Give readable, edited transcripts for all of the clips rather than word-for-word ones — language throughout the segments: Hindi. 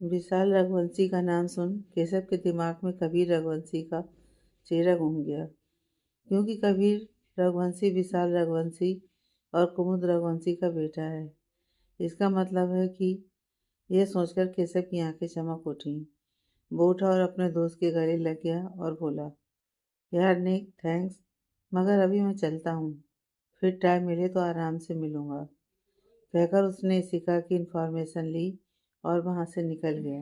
विशाल रघुवंशी का नाम सुन केशव के दिमाग में कबीर रघुवंशी का चेहरा घूम गया, क्योंकि कबीर रघुवंशी विशाल रघुवंशी और कुमुद रघुवंशी का बेटा है। इसका मतलब है कि यह सोचकर केशव की आंखें चमक उठीं। वो उठा और अपने दोस्त के गले लग गया और बोला, यार निक, थैंक्स, मगर अभी मैं चलता हूँ, फिर टाइम मिले तो आराम से मिलूंगा। कहकर उसने इशिका की इन्फॉर्मेशन ली और वहां से निकल गया।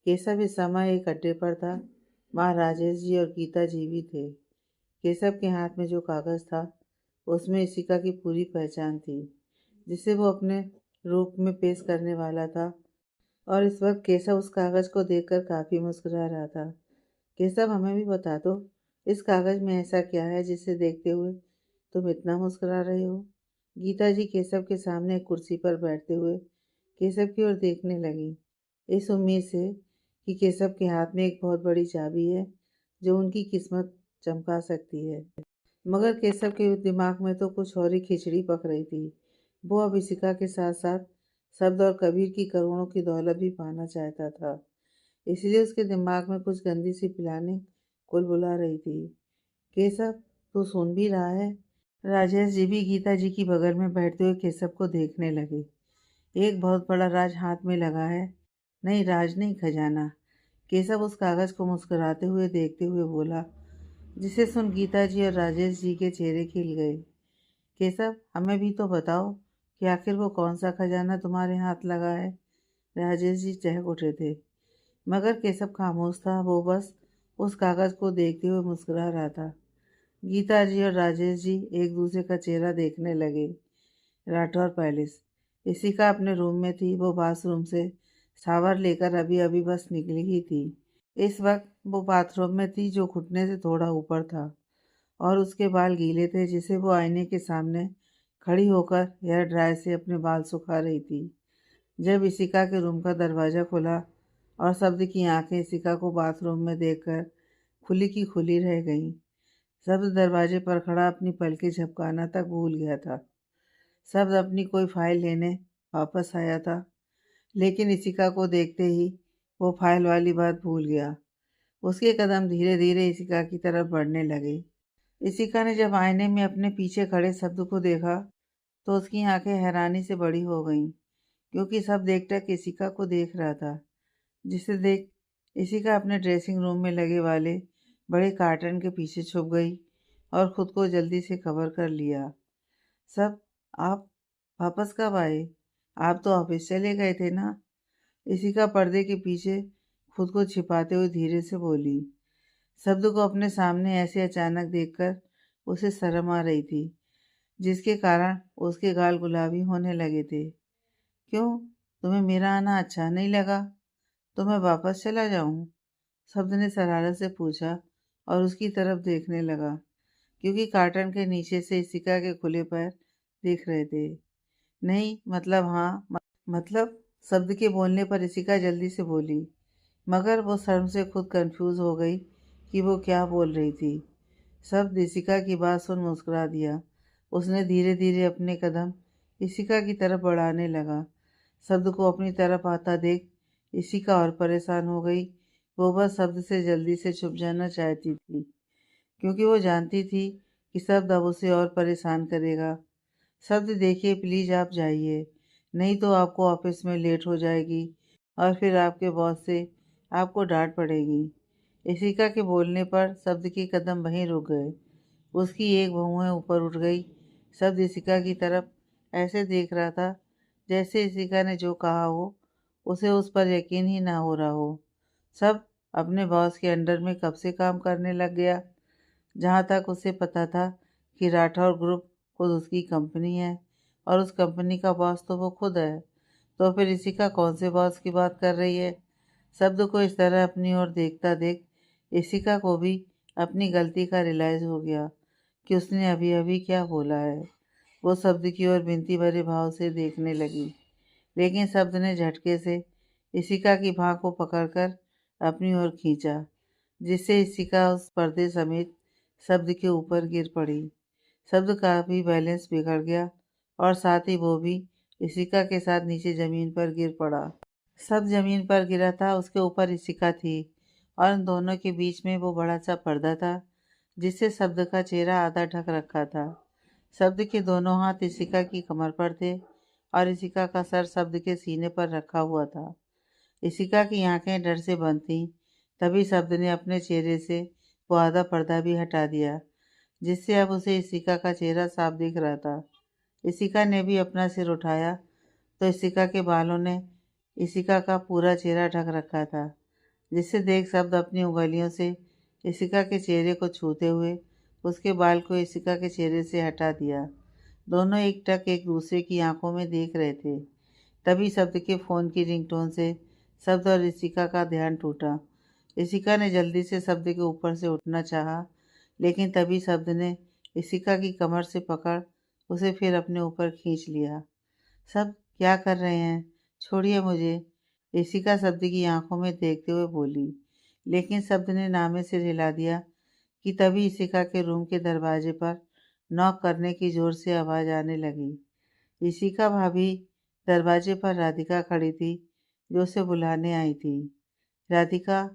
केशव इस समय एक अड्डे पर था। वहाँ राजेश जी और गीता जी भी थे। केशव के हाथ में जो कागज था उसमें इशिका की पूरी पहचान थी, जिसे वो अपने रूप में पेश करने वाला था। और इस वक्त केशव उस कागज को देखकर काफी मुस्कुरा रहा था। केशव, हमें भी बता दो, इस कागज में ऐसा क्या है जिसे देखते हुए तुम इतना मुस्कुरा रहे हो? गीता जी केशव के सामने एक कुर्सी पर बैठते हुए केशव की ओर देखने लगी, इस उम्मीद से कि केशव के हाथ में एक बहुत बड़ी चाबी है जो उनकी किस्मत चमका सकती है। मगर केशव के दिमाग में तो कुछ और ही खिचड़ी पक रही थी। वो अब इशिका के साथ साथ शब्द और कबीर की करोड़ों की दौलत भी पाना चाहता था। इसलिए उसके दिमाग में कुछ गंदी सी प्लानिंग कुल बुला रही थी। केशव, तू सुन भी रहा है? राजेश जी भी गीता जी की बगल में बैठते हुए केशव को देखने लगे। एक बहुत बड़ा राज हाथ में लगा है। नहीं, राज नहीं, खजाना। केशव उस कागज को मुस्कुराते हुए देखते हुए बोला, जिसे सुन गीता जी और राजेश जी के चेहरे खिल गए। केशव, हमें भी तो बताओ कि आखिर वो कौन सा खजाना तुम्हारे हाथ लगा है? राजेश जी चहक उठे थे, मगर केशव खामोश था। वो बस उस कागज को देखते हुए मुस्कुरा रहा था। गीता जी और राजेश जी एक दूसरे का चेहरा देखने लगे। राठौर पैलेस। इशिका अपने रूम में थी। वो बाथरूम से शावर लेकर अभी अभी बस निकली ही थी। इस वक्त वो बाथरूम में थी, जो घुटने से थोड़ा ऊपर था, और उसके बाल गीले थे, जिसे वो आईने के सामने खड़ी होकर हेयर ड्रायर से अपने बाल सुखा रही थी। जब इशिका के रूम का दरवाज़ा खुला और शब्द की आंखें इशिका को बाथरूम में देखकर खुली की खुली रह गईं। शब्द दरवाजे पर खड़ा अपनी पलकें झपकाना तक भूल गया था। शब्द अपनी कोई फाइल लेने वापस आया था, लेकिन इशिका को देखते ही वो फाइल वाली बात भूल गया। उसके कदम धीरे धीरे इशिका की तरफ बढ़ने लगे। इशिका ने जब आईने में अपने पीछे खड़े शब्द को देखा तो उसकी आंखें हैरानी से बड़ी हो गईं, क्योंकि शब्द एकटक इशिका को देख रहा था, जिसे देख इशिका अपने ड्रेसिंग रूम में लगे वाले बड़े कार्टन के पीछे छुप गई और खुद को जल्दी से कवर कर लिया। सब, आप वापस कब आए? आप तो ऑफिस चले गए थे ना? इशिका पर्दे के पीछे खुद को छिपाते हुए धीरे से बोली। शब्द को अपने सामने ऐसे अचानक देखकर उसे शर्म आ रही थी, जिसके कारण उसके गाल गुलाबी होने लगे थे। क्यों? तुम्हें मेरा आना अच्छा नहीं लगा तो मैं वापस चला जाऊं? शब्द ने शरारत से पूछा और उसकी तरफ देखने लगा, क्योंकि कार्टन के नीचे से इशिका के खुले पैर दिख रहे थे। नहीं, मतलब हाँ, मतलब शब्द के बोलने पर इशिका जल्दी से बोली, मगर वो शर्म से खुद कंफ्यूज हो गई कि वो क्या बोल रही थी। शब्द इशिका की बात सुन मुस्कुरा दिया। उसने धीरे धीरे अपने कदम इशिका की तरफ बढ़ाने लगा। शब्द को अपनी तरफ आता देख इशिका और परेशान हो गई। वो बस शब्द से जल्दी से छुप जाना चाहती थी, क्योंकि वो जानती थी कि शब्द अब उसे और परेशान करेगा। शब्द, देखिए प्लीज आप जाइए, नहीं तो आपको ऑफिस में लेट हो जाएगी और फिर आपके बॉस से आपको डांट पड़ेगी। इशिका के बोलने पर शब्द के कदम वहीं रुक गए। उसकी एक भौहें ऊपर उठ गई। शब्द इशिका की तरफ ऐसे देख रहा था जैसे इशिका ने जो कहा हो उसे उस पर यकीन ही ना हो रहा हो। सब अपने बॉस के अंडर में कब से काम करने लग गया? जहाँ तक उसे पता था कि राठौर ग्रुप खुद उसकी कंपनी है और उस कंपनी का बॉस तो वो खुद है। तो फिर इशिका कौन से बॉस की बात कर रही है? शब्द को इस तरह अपनी ओर देखता देख इशिका को भी अपनी गलती का रियलाइज हो गया कि उसने अभी अभी क्या बोला है। वो शब्द की ओर विनती भरे भाव से देखने लगी, लेकिन शब्द ने झटके से इशिका की बाह को पकड़कर अपनी ओर खींचा, जिससे इशिका उस पर्दे समेत शब्द के ऊपर गिर पड़ी। शब्द का भी बैलेंस बिगड़ गया और साथ ही वो भी इशिका के साथ नीचे जमीन पर गिर पड़ा। सब जमीन पर गिरा था, उसके ऊपर इशिका थी और उन दोनों के बीच में वो बड़ा सा पर्दा था जिससे शब्द का चेहरा आधा ढक रखा था। शब्द के दोनों हाथ इशिका की कमर पर थे और इशिका का सर शब्द के सीने पर रखा हुआ था। इशिका की आंखें डर से बंद थीं। तभी शब्द ने अपने चेहरे से वो आधा पर्दा भी हटा दिया जिससे अब उसे इशिका का चेहरा साफ दिख रहा था। इशिका ने भी अपना सिर उठाया तो इशिका के बालों ने इशिका का पूरा चेहरा ढक रखा था, जिसे देख शब्द अपनी उंगलियों से इशिका के चेहरे को छूते हुए उसके बाल को इशिका के चेहरे से हटा दिया। दोनों एकटक एक दूसरे की आंखों में देख रहे थे। तभी शब्द के फ़ोन की रिंगटोन से शब्द और इशिका का ध्यान टूटा। इशिका ने जल्दी से शब्द के ऊपर से उठना चाहा, लेकिन तभी शब्द ने इशिका की कमर से पकड़ उसे फिर अपने ऊपर खींच लिया। सब क्या कर रहे हैं? छोड़िए मुझे, इशिका शब्द की आंखों में देखते हुए बोली। लेकिन शब्द ने नामे सिर हिला दिया कि तभी इशिका के रूम के दरवाजे पर नॉक करने की जोर से आवाज़ आने लगी। इशिका भाभी, दरवाजे पर राधिका खड़ी थी जो उसे बुलाने आई थी। राधिका,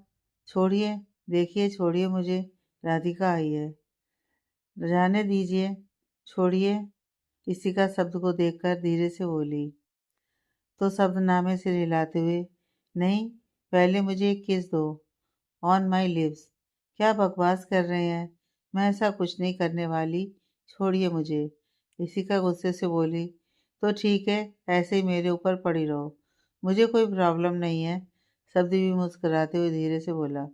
छोड़िए, देखिए, छोड़िए मुझे, राधिका आई है। जाने दीजिए, छोड़िए, इशिका शब्द को देखकर धीरे से बोली। तो शब्द नामे सिर हिलाते हुए, नहीं, पहले मुझे एक किस दो, ऑन माई लिप्स। क्या बकवास कर रहे हैं? मैं ऐसा कुछ नहीं करने वाली, छोड़िए मुझे, इशिका गुस्से से बोली। तो ठीक है, ऐसे ही मेरे ऊपर पड़ी रहो, मुझे कोई प्रॉब्लम नहीं है, शब्द भी मुस्कुराते हुए धीरे से बोला।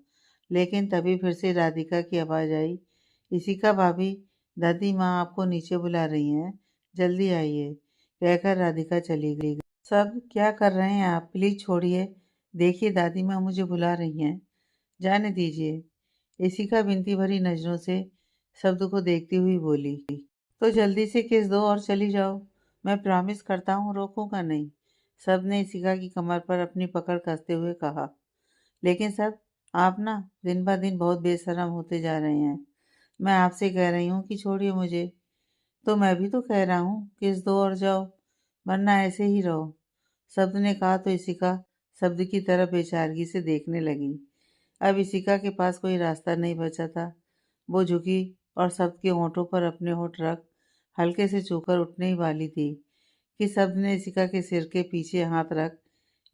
लेकिन तभी फिर से राधिका की आवाज़ आई, इशिका भाभी, दादी माँ आपको नीचे बुला रही हैं, जल्दी आइए, कहकर राधिका चली गई। सब क्या कर रहे हैं आप? प्लीज़ छोड़िए, देखिए दादी माँ मुझे बुला रही हैं, जाने दीजिए, इशिका बिनती भरी नज़रों से शब्द को देखती हुई बोली। तो जल्दी से किस दो और चली जाओ, मैं प्रॉमिस करता हूँ रोकूंगा नहीं, शब्द ने इशिका की कमर पर अपनी पकड़ कसते हुए कहा। लेकिन सब, आप ना दिन ब दिन बहुत बेशर्म होते जा रहे हैं, मैं आपसे कह रही हूँ कि छोड़िए मुझे। तो मैं भी तो कह रहा हूँ किस दो और जाओ, वरना ऐसे ही रहो, शब्द ने कहा तो इशिका शब्द की तरफ बेचारगी से देखने लगी। अब इशिका के पास कोई रास्ता नहीं बचा था। वो झुकी और शब्द के होठों पर अपने होठ रख हल्के से छूकर उठने ही वाली थी कि शब्द ने इशिका के सिर के पीछे हाथ रख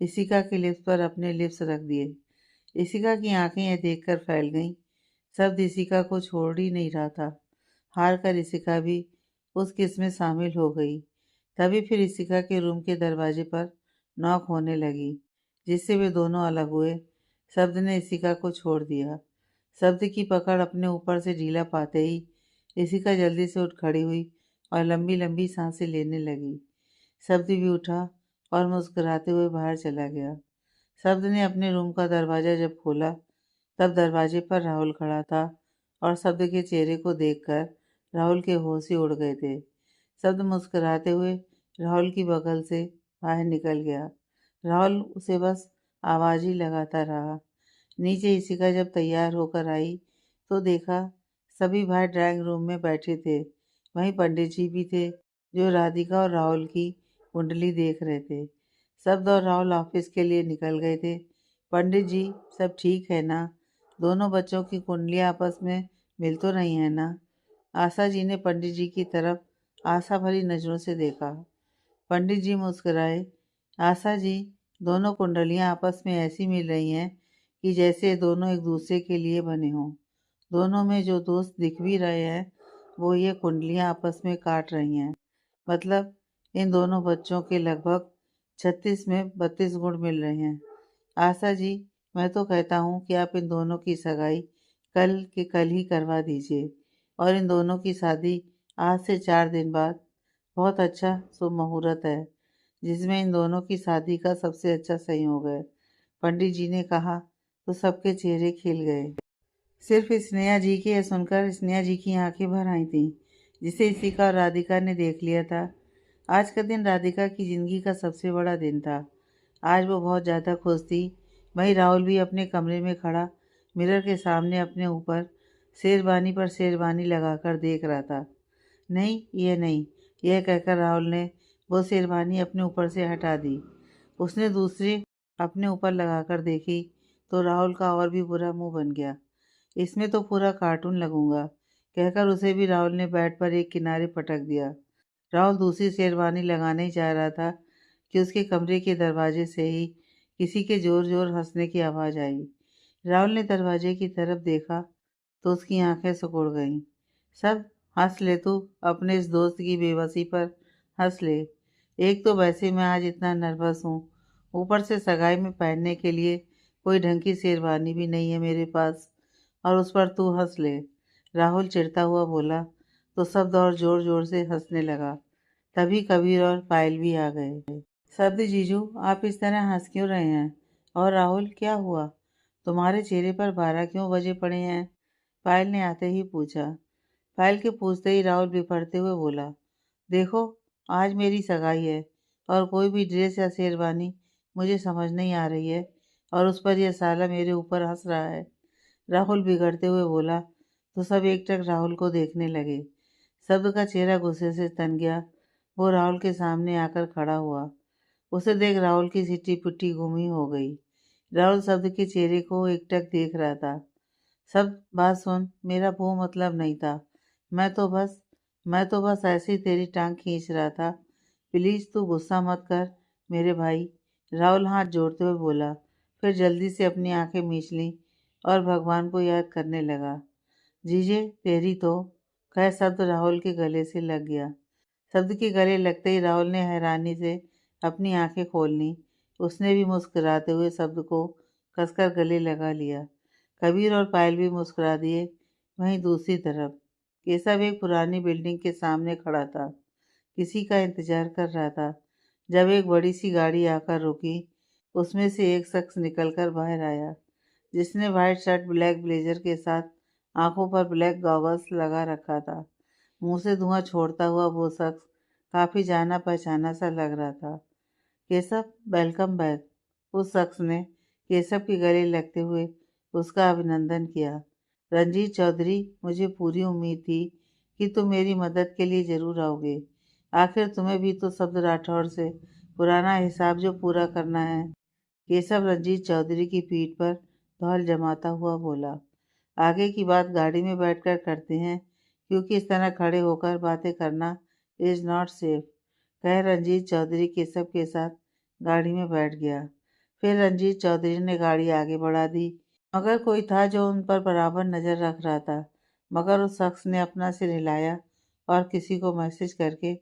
इशिका के लिप्स पर अपने लिप्स रख दिए। इशिका की आंखें यह देखकर फैल गईं। शब्द इशिका को छोड़ ही नहीं रहा था। हार कर इशिका भी उस किस में शामिल हो गई। तभी फिर इशिका के रूम के दरवाजे पर नॉक होने लगी, जिससे वे दोनों अलग हुए। शब्द ने इशिका को छोड़ दिया। शब्द की पकड़ अपने ऊपर से ढीला पाते ही इशिका जल्दी से उठ खड़ी हुई और लंबी लंबी सांसें लेने लगी। शब्द भी उठा और मुस्कुराते हुए बाहर चला गया। शब्द ने अपने रूम का दरवाज़ा जब खोला तब दरवाजे पर राहुल खड़ा था और शब्द के चेहरे को देखकर राहुल के होश ही उड़ गए थे। शब्द मुस्कुराते हुए राहुल की बगल से बाहर निकल गया। राहुल उसे बस आवाज़ ही लगाता रहा। नीचे इशिका जब तैयार होकर आई तो देखा सभी भाई ड्राइंग रूम में बैठे थे। वहीं पंडित जी भी थे जो राधिका और राहुल की कुंडली देख रहे थे। शब्द और राहुल ऑफिस के लिए निकल गए थे। पंडित जी, सब ठीक है ना? दोनों बच्चों की कुंडलियां आपस में मिल तो रही हैं ना? आशा जी ने पंडित जी की तरफ आशा भरी नज़रों से देखा। पंडित जी मुस्कुराए। आशा जी, दोनों कुंडलियां आपस में ऐसी मिल रही हैं कि जैसे दोनों एक दूसरे के लिए बने हों। दोनों में जो दोस्त दिख भी रहे हैं वो ये कुंडलियां आपस में काट रही हैं। मतलब इन दोनों बच्चों के लगभग 36 में 32 गुण मिल रहे हैं। आशा जी, मैं तो कहता हूँ कि आप इन दोनों की सगाई कल के कल ही करवा दीजिए और इन दोनों की शादी आज से 4 दिन बाद। बहुत अच्छा शुभ मुहूर्त है जिसमें इन दोनों की शादी का सबसे अच्छा संयोग है, पंडित जी ने कहा तो सबके चेहरे खिल गए। सिर्फ स्नेहा जी के यह सुनकर स्नेहा जी की आंखें भर आई थीं, जिसे इशिका और राधिका ने देख लिया था। आज का दिन राधिका की ज़िंदगी का सबसे बड़ा दिन था। आज वो बहुत ज़्यादा खुश थी। वहीं राहुल भी अपने कमरे में खड़ा मिरर के सामने अपने ऊपर शेरवानी पर शेरवानी लगाकर देख रहा था। नहीं, ये नहीं, यह कहकर राहुल ने वो शेरवानी अपने ऊपर से हटा दी। उसने दूसरी अपने ऊपर लगाकर देखी तो राहुल का और भी बुरा मुंह बन गया। इसमें तो पूरा कार्टून लगूंगा, कहकर उसे भी राहुल ने बेड पर एक किनारे पटक दिया। राहुल दूसरी शेरवानी लगाने ही जा रहा था कि उसके कमरे के दरवाजे से ही किसी के जोर जोर हंसने की आवाज़ आई। राहुल ने दरवाजे की तरफ देखा तो उसकी आंखें सिकुड़ गईं। सब हंस ले तू, अपने इस दोस्त की बेबसी पर हंस ले। एक तो वैसे मैं आज इतना नर्वस हूँ, ऊपर से सगाई में पहनने के लिए कोई ढंग की शेरवानी भी नहीं है मेरे पास, और उस पर तू हंस ले। राहुल चिढ़ता हुआ बोला तो सब और जोर जोर से हंसने लगा। तभी कबीर और पायल भी आ गए। शब्द जीजू, आप इस तरह हंस क्यों रहे हैं? और राहुल, क्या हुआ? तुम्हारे चेहरे पर 12 क्यों बजे पड़े हैं? पायल ने आते ही पूछा। पायल के पूछते ही राहुल बिफरते हुए बोला, देखो, आज मेरी सगाई है और कोई भी ड्रेस या शेरवानी मुझे समझ नहीं आ रही है, और उस पर यह साला मेरे ऊपर हंस रहा है। राहुल बिगड़ते हुए बोला तो सब एकटक राहुल को देखने लगे। शब्द का चेहरा गुस्से से तन गया। वो राहुल के सामने आकर खड़ा हुआ। उसे देख राहुल की सिट्टी पिट्टी गुमी हो गई। राहुल शब्द के चेहरे को एकटक देख रहा था। सब बात सुन, मेरा वो मतलब नहीं था। मैं तो बस मैं तो बस ऐसे ही तेरी टांग खींच रहा था। प्लीज तू गुस्सा मत कर मेरे भाई। राहुल हाथ जोड़ते हुए बोला, फिर जल्दी से अपनी आंखें मींच ली और भगवान को याद करने लगा। जीजे तेरी तो। कह शब्द राहुल के गले से लग गया। शब्द के गले लगते ही राहुल ने हैरानी से अपनी आंखें खोल ली। उसने भी मुस्कुराते हुए शब्द को कसकर गले लगा लिया। कबीर और पायल भी मुस्कुरा दिए। वहीं दूसरी तरफ केशव एक पुरानी बिल्डिंग के सामने खड़ा था, किसी का इंतजार कर रहा था। जब एक बड़ी सी गाड़ी आकर रुकी, उसमें से एक शख्स निकलकर बाहर आया, जिसने व्हाइट शर्ट ब्लैक ब्लेजर के साथ आंखों पर ब्लैक गॉगल्स लगा रखा था। मुंह से धुआं छोड़ता हुआ वो शख्स काफी जाना पहचाना सा लग रहा था। Keshav, welcome back. उस शख्स ने केशव के गले लगते हुए उसका अभिनंदन किया। रंजीत चौधरी, मुझे पूरी उम्मीद थी कि तुम मेरी मदद के लिए जरूर आओगे। आखिर तुम्हें भी तो शब्द राठौड़ से पुराना हिसाब जो पूरा करना है। केशव रंजीत चौधरी की पीठ पर धौल जमाता हुआ बोला, आगे की बात गाड़ी में बैठकर करते हैं, क्योंकि इस तरह खड़े होकर बातें करना इज नॉट सेफ। कह रंजीत चौधरी केशव के साथ गाड़ी में बैठ गया। फिर रंजीत चौधरी ने गाड़ी आगे बढ़ा दी, मगर कोई था जो उन पर बराबर नजर रख रहा था। मगर उस शख्स ने अपना सिर हिलाया और किसी को मैसेज करके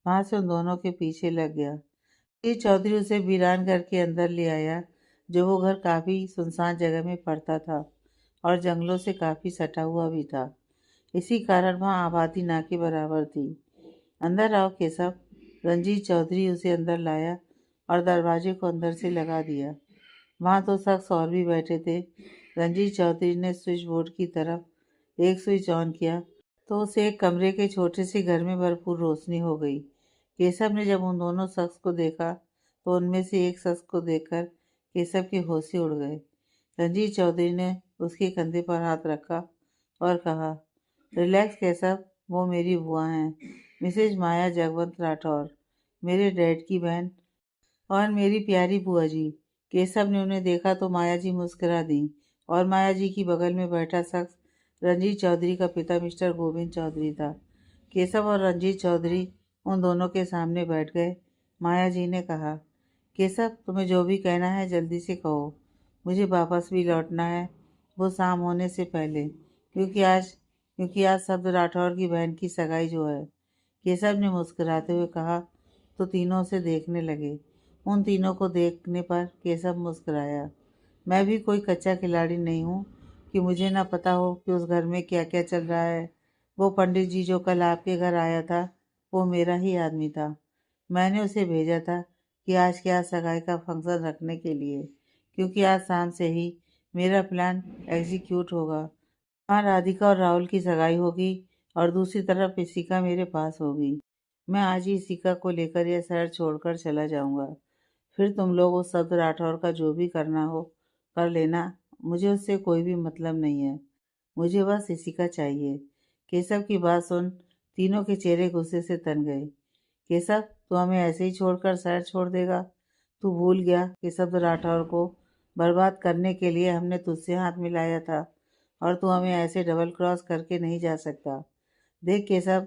वहां से उन दोनों के पीछे लग गया। रंजीत चौधरी उसे वीरान घर के अंदर ले आया, जो वो घर काफी सुनसान जगह में पड़ता था और जंगलों से काफी सटा हुआ भी था। इसी कारण वहाँ आबादी ना के बराबर थी। अंदर आओ केशव। रंजीत चौधरी उसे अंदर लाया और दरवाजे को अंदर से लगा दिया। वहाँ तो शख्स और भी बैठे थे। रंजीत चौधरी ने स्विच बोर्ड की तरफ एक स्विच ऑन किया तो उसे एक कमरे के छोटे से घर में भरपूर रोशनी हो गई। केशव ने जब उन दोनों शख्स को देखा तो उनमें से एक शख्स को देखकर केशव के होश ही उड़ गए। रंजीत चौधरी ने उसके कंधे पर हाथ रखा और कहा, रिलैक्स केशव, वो मेरी बुआ हैं, मिसेज माया जगवंत राठौर, मेरे डैड की बहन और मेरी प्यारी बुआ जी। केशव ने उन्हें देखा तो माया जी मुस्कुरा दी, और माया जी की बगल में बैठा शख्स रंजीत चौधरी का पिता मिस्टर गोविंद चौधरी था। केशव और रंजीत चौधरी उन दोनों के सामने बैठ गए। माया जी ने कहा, केशव, तुम्हें जो भी कहना है जल्दी से कहो, मुझे वापस भी लौटना है, वो शाम होने से पहले, क्योंकि आज शब्द राठौर की बहन की सगाई जो है। केशव ने मुस्कुराते हुए कहा तो तीनों उसे देखने लगे। उन तीनों को देखने पर केशव मुस्कुराया। मैं भी कोई कच्चा खिलाड़ी नहीं हूँ कि मुझे ना पता हो कि उस घर में क्या क्या चल रहा है। वो पंडित जी जो कल आपके घर आया था, वो मेरा ही आदमी था। मैंने उसे भेजा था कि आज के आज सगाई का फंक्शन रखने के लिए, क्योंकि आज शाम से ही मेरा प्लान एग्जीक्यूट होगा। हाँ, राधिका और राहुल की सगाई होगी और दूसरी तरफ इशिका मेरे पास होगी। मैं आज ही इशिका को लेकर यह शहर छोड़कर चला जाऊंगा। फिर तुम लोग उस शब्द राठौर का जो भी करना हो कर लेना, मुझे उससे कोई भी मतलब नहीं है। मुझे बस इशिका चाहिए। केशव की बात सुन तीनों के चेहरे गुस्से से तन गए। केशव, तू हमें ऐसे ही छोड़कर शहर छोड़ देगा? तू भूल गया कि शब्द राठौर को बर्बाद करने के लिए हमने तुझसे हाथ मिलाया था और तू हमें ऐसे डबल क्रॉस करके नहीं जा सकता। देख केशव,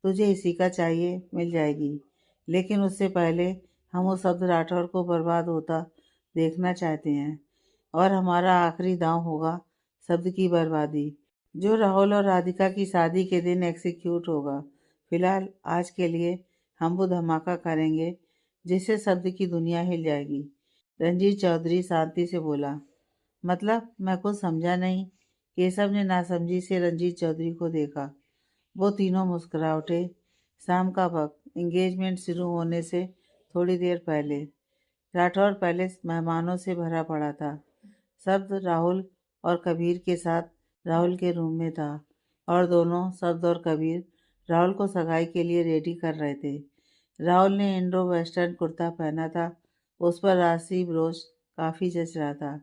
तुझे इसी का चाहिए मिल जाएगी, लेकिन उससे पहले हम उस शब्द राठौर को बर्बाद होता देखना चाहते हैं और हमारा आखिरी दांव होगा शब्द की बर्बादी, जो राहुल और राधिका की शादी के दिन एग्जीक्यूट होगा। फिलहाल आज के लिए हम वो धमाका करेंगे जिससे शब्द की दुनिया हिल जाएगी। रंजीत चौधरी शांति से बोला। मतलब मैं कुछ समझा नहीं। केशव ने नासमझी से रंजीत चौधरी को देखा। वो तीनों मुस्कुरा उठे। शाम का वक्त, एंगेजमेंट शुरू होने से थोड़ी देर पहले राठौर पैलेस मेहमानों से भरा पड़ा था। शब्द राहुल और कबीर के साथ राहुल के रूम में था और दोनों शब्द और कबीर राहुल को सगाई के लिए रेडी कर रहे थे। राहुल ने इंडो वेस्टर्न कुर्ता पहना था, उस पर राशि ब्रोच काफ़ी जच रहा था।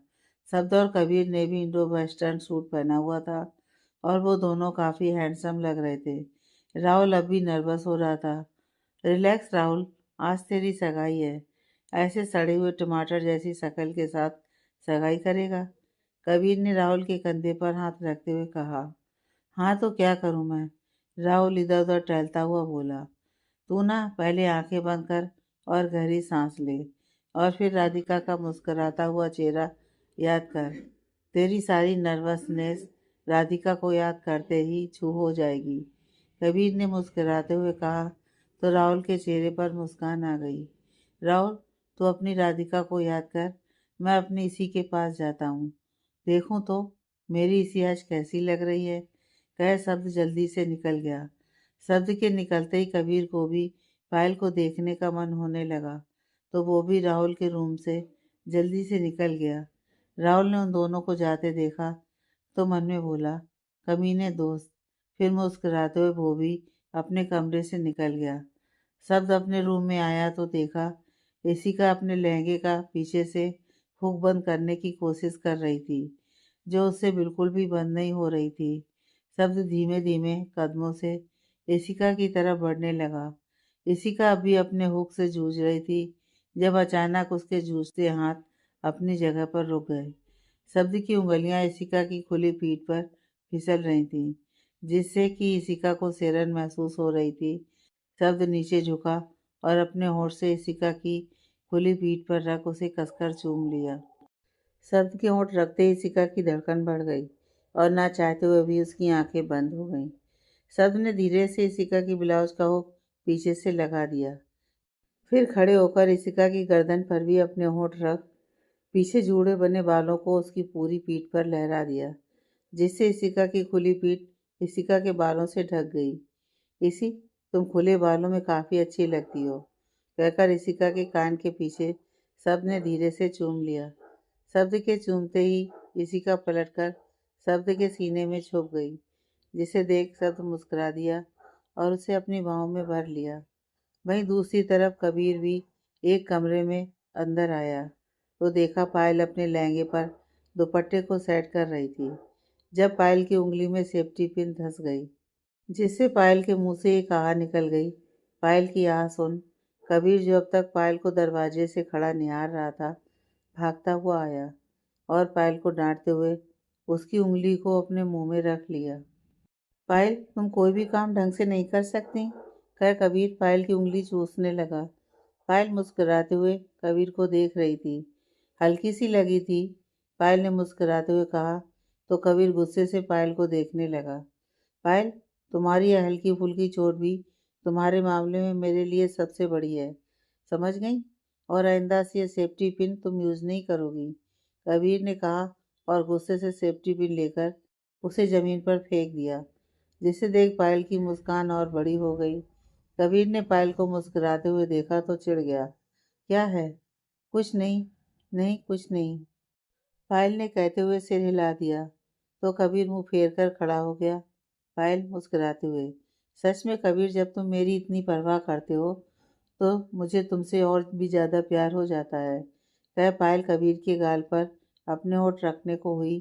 शब्द और कबीर ने भी इंडो वेस्टर्न सूट पहना हुआ था और वो दोनों काफ़ी हैंडसम लग रहे थे। राहुल अब भी नर्वस हो रहा था। रिलैक्स राहुल, आज तेरी सगाई है। ऐसे सड़े हुए टमाटर जैसी शक्ल के साथ सगाई करेगा? कबीर ने राहुल के कंधे पर हाथ रखते हुए कहा। हाँ तो क्या करूँ मैं? राहुल इधर उधर टहलता हुआ बोला। तू ना पहले आंखें बंद कर और गहरी सांस ले और फिर राधिका का मुस्कुराता हुआ चेहरा याद कर। तेरी सारी नर्वसनेस राधिका को याद करते ही छू हो जाएगी। कबीर ने मुस्कुराते हुए कहा तो राहुल के चेहरे पर मुस्कान आ गई। राहुल, तू अपनी राधिका को याद कर, मैं अपनी इसी के पास जाता हूँ। देखूँ तो मेरी इसी आज कैसी लग रही है। कह शब्द जल्दी से निकल गया। शब्द के निकलते ही कबीर को भी पायल को देखने का मन होने लगा, तो वो भी राहुल के रूम से जल्दी से निकल गया। राहुल ने उन दोनों को जाते देखा तो मन में बोला, कमीने दोस्त। फिर मुस्कुराते हुए वो भी अपने कमरे से निकल गया। शब्द अपने रूम में आया तो देखा एसी का अपने लहंगे का पीछे से हुक बंद करने की कोशिश कर रही थी, जो उससे बिल्कुल भी बंद नहीं हो रही थी। शब्द धीमे धीमे कदमों से एसिका की तरफ बढ़ने लगा। एसिका अभी अपने हुक से जूझ रही थी जब अचानक उसके जूझते हाथ अपनी जगह पर रुक गए। शब्द की उंगलियां एसिका की खुली पीठ पर फिसल रही थीं, जिससे कि एसिका को सिरन महसूस हो रही थी। शब्द नीचे झुका और अपने होंठ से एसिका की खुली पीठ पर रख उसे कसकर चूम लिया। शब्द के होंठ रखते ही एसिका की धड़कन बढ़ गई और ना चाहते हुए भी उसकी आंखें बंद हो गईं। शब्द ने धीरे से एसिका की ब्लाउज का हुक पीछे से लगा दिया। फिर खड़े होकर एसिका की गर्दन पर भी अपने होंठ रख पीछे जूड़े बने बालों को उसकी पूरी पीठ पर लहरा दिया, जिससे एसिका की खुली पीठ एसिका के बालों से ढक गई। इसी, तुम खुले बालों में काफ़ी अच्छी लगती हो, कहकर इसिका के कान के पीछे शब्द ने धीरे से चूम लिया। शब्द के चूमते ही इसिका पलटकर शब्द के सीने में छुप गई, जिसे देख शब्द मुस्कुरा दिया और उसे अपनी बाहों में भर लिया। वहीं दूसरी तरफ कबीर भी एक कमरे में अंदर आया तो देखा पायल अपने लहंगे पर दुपट्टे को सेट कर रही थी, जब पायल की उंगली में सेफ्टी पिन धंस गई, जिससे पायल के मुंह से एक आह निकल गई। पायल की आह सुन कबीर, जो अब तक पायल को दरवाजे से खड़ा निहार रहा था, भागता हुआ आया और पायल को डांटते हुए उसकी उंगली को अपने मुंह में रख लिया। पायल, तुम कोई भी काम ढंग से नहीं कर सकती, कह कबीर पायल की उंगली चूसने लगा। पायल मुस्कुराते हुए कबीर को देख रही थी। हल्की सी लगी थी, पायल ने मुस्कुराते हुए कहा तो कबीर गुस्से से पायल को देखने लगा। पायल, तुम्हारी यह हल्की फुल्की चोट भी तुम्हारे मामले में मेरे लिए सबसे बड़ी है, समझ गई? और आइंदा से ये सेफ्टी पिन तुम यूज़ नहीं करोगी, कबीर ने कहा और गुस्से से सेफ्टी पिन लेकर उसे ज़मीन पर फेंक दिया, जिसे देख पायल की मुस्कान और बड़ी हो गई। कबीर ने पायल को मुस्कुराते हुए देखा तो चिढ़ गया। क्या है? कुछ नहीं, नहीं कुछ नहीं, पायल ने कहते हुए सिर हिला दिया तो कबीर मुंह फेर कर खड़ा हो गया। पायल मुस्कुराते हुए, सच में कबीर, जब तुम मेरी इतनी परवाह करते हो तो मुझे तुमसे और भी ज़्यादा प्यार हो जाता है, कह पायल कबीर के गाल पर अपने होंठ रखने को हुई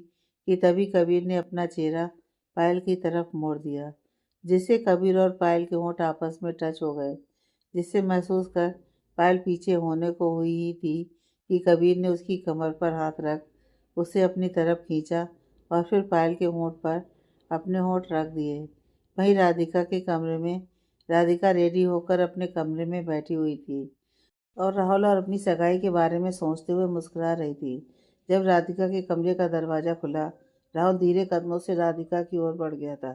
कि तभी कबीर ने अपना चेहरा पायल की तरफ मोड़ दिया, जिससे कबीर और पायल के होंठ आपस में टच हो गए, जिससे महसूस कर पायल पीछे होने को हुई ही थी कि कबीर ने उसकी कमर पर हाथ रख उसे अपनी तरफ खींचा और फिर पायल के होंठ पर अपने होंठ रख दिए। वहीं राधिका के कमरे में राधिका रेडी होकर अपने कमरे में बैठी हुई थी और राहुल और अपनी सगाई के बारे में सोचते हुए मुस्कुरा रही थी। जब राधिका के कमरे का दरवाज़ा खुला, राहुल धीरे कदमों से राधिका की ओर बढ़ गया था।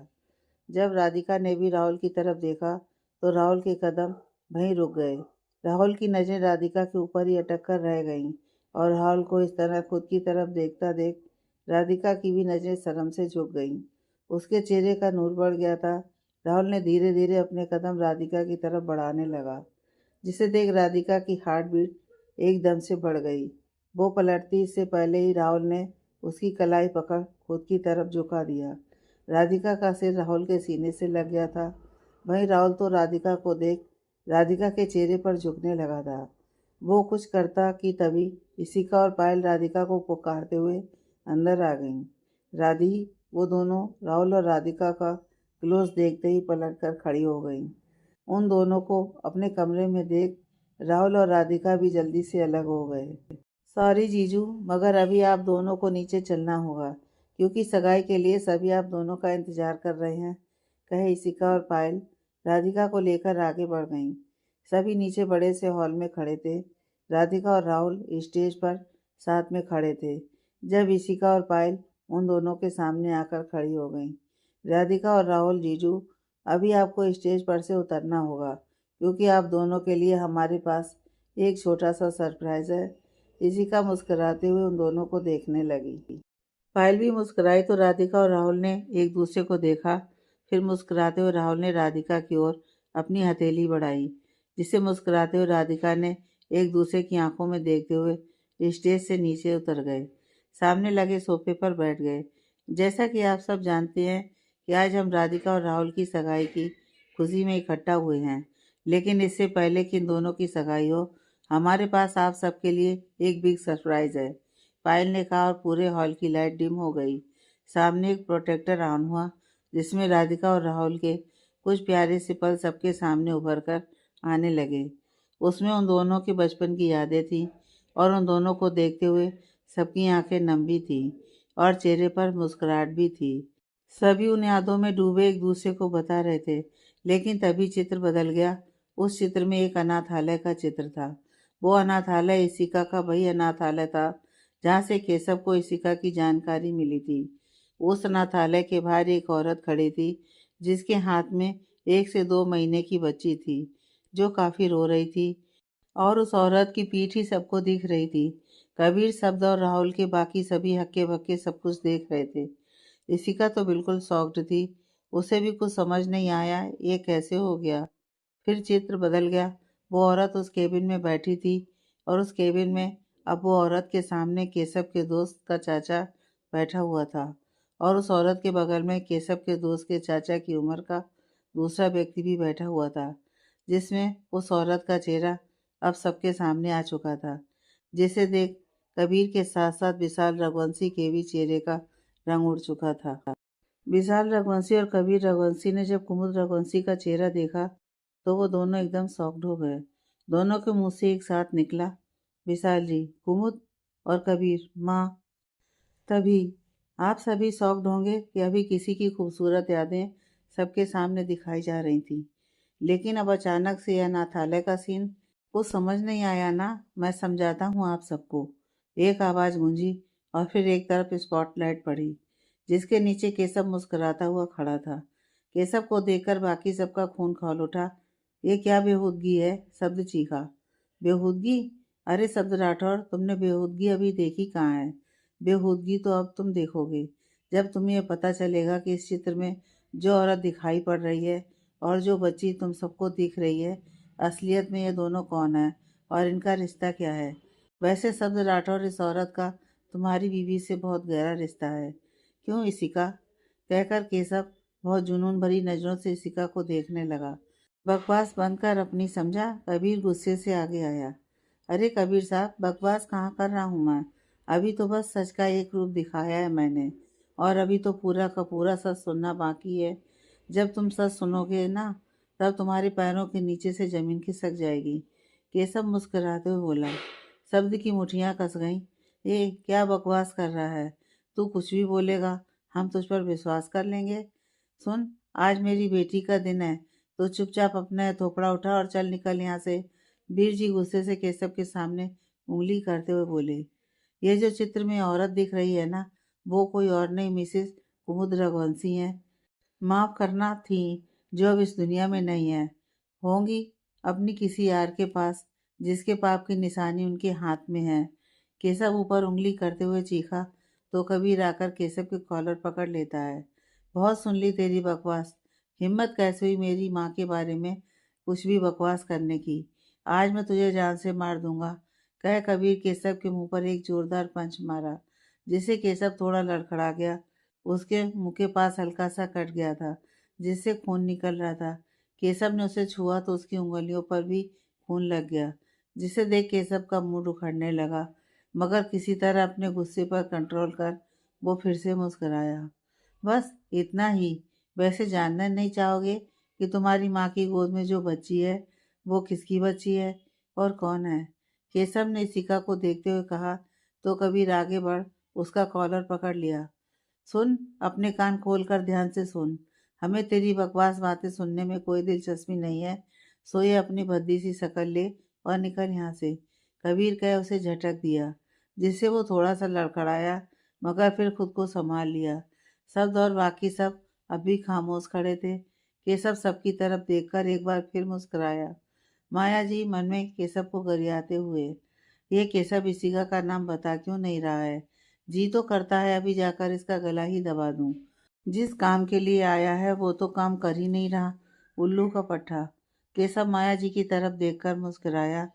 जब राधिका ने भी राहुल की तरफ देखा तो राहुल के कदम वहीं रुक गए। राहुल की नज़रें राधिका के ऊपर ही अटक कर रह गईं और राहुल को इस तरह खुद की तरफ देखता देख राधिका की भी नज़रें शर्म से झुक गईं। उसके चेहरे का नूर बढ़ गया था। राहुल ने धीरे धीरे अपने कदम राधिका की तरफ बढ़ाने लगा, जिसे देख राधिका की हार्ट बीट एकदम से बढ़ गई। वो पलटती इससे पहले ही राहुल ने उसकी कलाई पकड़ खुद की तरफ झुका दिया। राधिका का सिर राहुल के सीने से लग गया था। वहीं राहुल तो राधिका को देख राधिका के चेहरे पर झुकने लगा था। वो कुछ करता कि तभी इशिका और पायल राधिका को पुकारते हुए अंदर आ गईं। राधी, वो दोनों राहुल और राधिका का क्लोज देखते ही पलट कर खड़ी हो गईं। उन दोनों को अपने कमरे में देख राहुल और राधिका भी जल्दी से अलग हो गए। सॉरी जीजू, मगर अभी आप दोनों को नीचे चलना होगा, क्योंकि सगाई के लिए सभी आप दोनों का इंतजार कर रहे हैं, कहे इशिका और पायल राधिका को लेकर आगे बढ़ गईं। सभी नीचे बड़े से हॉल में खड़े थे। राधिका और राहुल स्टेज पर साथ में खड़े थे। जब इशिका और पायल उन दोनों के सामने आकर खड़ी हो गईं। राधिका और राहुल, जीजू, अभी आपको स्टेज पर से उतरना होगा, क्योंकि आप दोनों के लिए हमारे पास एक छोटा सा सरप्राइज़ है। इशिका मुस्कुराते हुए उन दोनों को देखने लगी। पायल भी मुस्कुराई तो राधिका और राहुल ने एक दूसरे को देखा। फिर मुस्कुराते हुए राहुल ने राधिका की ओर अपनी हथेली बढ़ाई, जिसे मुस्कुराते हुए राधिका ने एक दूसरे की आंखों में देखते हुए स्टेज से नीचे उतर गए, सामने लगे सोफे पर बैठ गए। जैसा कि आप सब जानते हैं कि आज हम राधिका और राहुल की सगाई की खुशी में इकट्ठा हुए हैं, लेकिन इससे पहले कि इन दोनों की सगाई हो, हमारे पास आप सबके लिए एक बिग सरप्राइज़ है, पायल ने कहा और पूरे हॉल की लाइट डिम हो गई। सामने एक प्रोटेक्टर ऑन हुआ, जिसमें राधिका और राहुल के कुछ प्यारे से पल सबके सामने उभर कर आने लगे। उसमें उन दोनों के बचपन की यादें थीं और उन दोनों को देखते हुए सबकी आंखें नम भी थीं और चेहरे पर मुस्कुराहट भी थी। सभी उन यादों में डूबे एक दूसरे को बता रहे थे, लेकिन तभी चित्र बदल गया। उस चित्र में एक अनाथालय का चित्र था। वो अनाथालय इशिका का वही अनाथालय था जहाँ से केशव को इशिका की जानकारी मिली थी। उस अनाथालय के बाहर एक औरत खड़ी थी, जिसके हाथ में 1 से 2 महीने की बच्ची थी, जो काफ़ी रो रही थी और उस औरत की पीठ ही सबको दिख रही थी। कबीर, शब्द और राहुल के बाकी सभी हक्के-बक्के सब कुछ देख रहे थे। इशिका तो बिल्कुल शॉक्ड थी। उसे भी कुछ समझ नहीं आया ये कैसे हो गया। फिर चित्र बदल गया। वो औरत उस केबिन में बैठी थी और उस केबिन में अब वो औरत के सामने केशव के दोस्त का चाचा बैठा हुआ था और उस औरत के बगल में केशव के दोस्त के चाचा की उम्र का दूसरा व्यक्ति भी बैठा हुआ था, जिसमें उस औरत का चेहरा अब सबके सामने आ चुका था, जिसे देख कबीर के साथ साथ विशाल रघुवंशी के भी चेहरे का रंग उड़ चुका था। विशाल रघुवंशी और कबीर रघुवंशी ने जब कुमुद रघुवंशी का चेहरा देखा तो वो दोनों एकदम शॉक्ड हो गए। दोनों के मुंह से एक साथ निकला, विशाल जी, कुमुद और कबीर, माँ। तभी आप सभी शॉक्ड होंगे कि अभी किसी की खूबसूरत यादें सबके सामने दिखाई जा रही थी, लेकिन अब अचानक से यह अनाथालय का सीन कुछ समझ नहीं आया ना। मैं समझाता हूँ आप सबको। एक आवाज़ गूंजी और फिर एक तरफ स्पॉटलाइट पड़ी, जिसके नीचे केशव मुस्कुराता हुआ खड़ा था। केशव को देखकर बाकी सबका खून खौल उठा। ये क्या बेहूदगी है, शब्द चीखा। बेहूदगी? अरे शब्द राठौर, तुमने बेहूदगी अभी देखी कहाँ है। बेहूदगी तो अब तुम देखोगे, जब तुम्हें यह पता चलेगा कि इस चित्र में जो औरत दिखाई पड़ रही है और जो बच्ची तुम सबको दिख रही है, असलियत में ये दोनों कौन है और इनका रिश्ता क्या है। वैसे शब्द राठौर, इस औरत का तुम्हारी बीवी से बहुत गहरा रिश्ता है, क्यों इशिका? कहकर केशव बहुत जुनून भरी नज़रों से इशिका को देखने लगा। बकवास बंद कर अपनी, समझा? कबीर गुस्से से आगे आया। अरे कबीर साहब, बकवास कहाँ कर रहा हूँ मैं। अभी तो बस सच का एक रूप दिखाया है मैंने, और अभी तो पूरा का पूरा सच सुनना बाकी है। जब तुम सच सुनोगे ना, तब तुम्हारे पैरों के नीचे से ज़मीन खिसक जाएगी। केशव मुस्कुराते हुए बोला। शब्द की मुठियाँ कस गईं। ये क्या बकवास कर रहा है? तू कुछ भी बोलेगा, हम तुझ पर विश्वास कर लेंगे। सुन, आज मेरी बेटी का दिन है, तो चुपचाप अपना थोपड़ा उठा और चल निकल यहाँ से। वीर जी गुस्से से केशव के सामने उंगली करते हुए बोले। ये जो चित्र में औरत दिख रही है ना, वो कोई और नहीं, मिसेस कुमुद रघुवंशी हैं। माफ करना, थी, जो अब इस दुनिया में नहीं है। होंगी अपनी किसी यार के पास, जिसके पाप की निशानी उनके हाथ में है। केशव ऊपर उंगली करते हुए चीखा तो कबीर आकर केशव के कॉलर पकड़ लेता है। बहुत सुन ली तेरी बकवास। हिम्मत कैसे हुई मेरी माँ के बारे में कुछ भी बकवास करने की? आज मैं तुझे जान से मार दूंगा, कह कबीर केशव के मुंह पर एक जोरदार पंच मारा, जिससे केशव थोड़ा लड़खड़ा गया। उसके मुंह के पास हल्का सा कट गया था, जिससे खून निकल रहा था। केशव ने उसे छुआ तो उसकी उंगलियों पर भी खून लग गया, जिसे देख केशव का मुंह उखड़ने लगा, मगर किसी तरह अपने गुस्से पर कंट्रोल कर वो फिर से मुस्कुराया। बस इतना ही? वैसे जानना नहीं चाहोगे कि तुम्हारी माँ की गोद में जो बच्ची है, वो किसकी बच्ची है और कौन है? केशव ने इशिका को देखते हुए कहा तो कबीर आगे बढ़ उसका कॉलर पकड़ लिया। सुन, अपने कान खोलकर ध्यान से सुन। हमें तेरी बकवास बातें सुनने में कोई दिलचस्पी नहीं है। सो ये अपनी भद्दी सी शक्ल ले और निकल यहाँ से। कबीर कह उसे झटक दिया, जिससे वो थोड़ा सा लड़खड़ाया, मगर फिर खुद को संभाल लिया। शब्द और बाकी सब अब भी खामोश खड़े थे। केशव सबकी तरफ देखकर एक बार फिर मुस्कुराया। माया जी मन में केशव को गरियाते हुए, ये केशव इसिका का नाम बता क्यों नहीं रहा है? जी तो करता है अभी जाकर इसका गला ही दबा दूं। जिस काम के लिए आया है वो तो काम कर ही नहीं रहा, उल्लू का पट्टा। केशव माया जी की तरफ देखकर मुस्कुराया,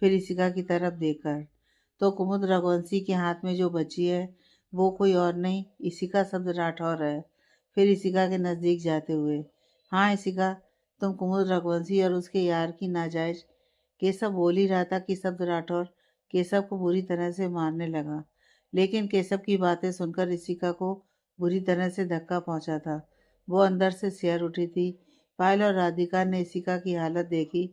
फिर इसिका की तरफ देखकर। तो कुमुद रघुवंशी के हाथ में जो बची है, वो कोई और नहीं, इसिका शब्द राठौर है। फिर इसिका के नज़दीक जाते हुए, हाँ इसिका, तुम कुमुद रघुवंशी और उसके यार की नाजायज। केशव बोल ही रहा था कि शब्द राठौर केशव को बुरी तरह से मारने लगा, लेकिन केशव की बातें सुनकर इशिका को बुरी तरह से धक्का पहुंचा था। वो अंदर से सिहर उठी थी। पायल और राधिका ने इशिका की हालत देखी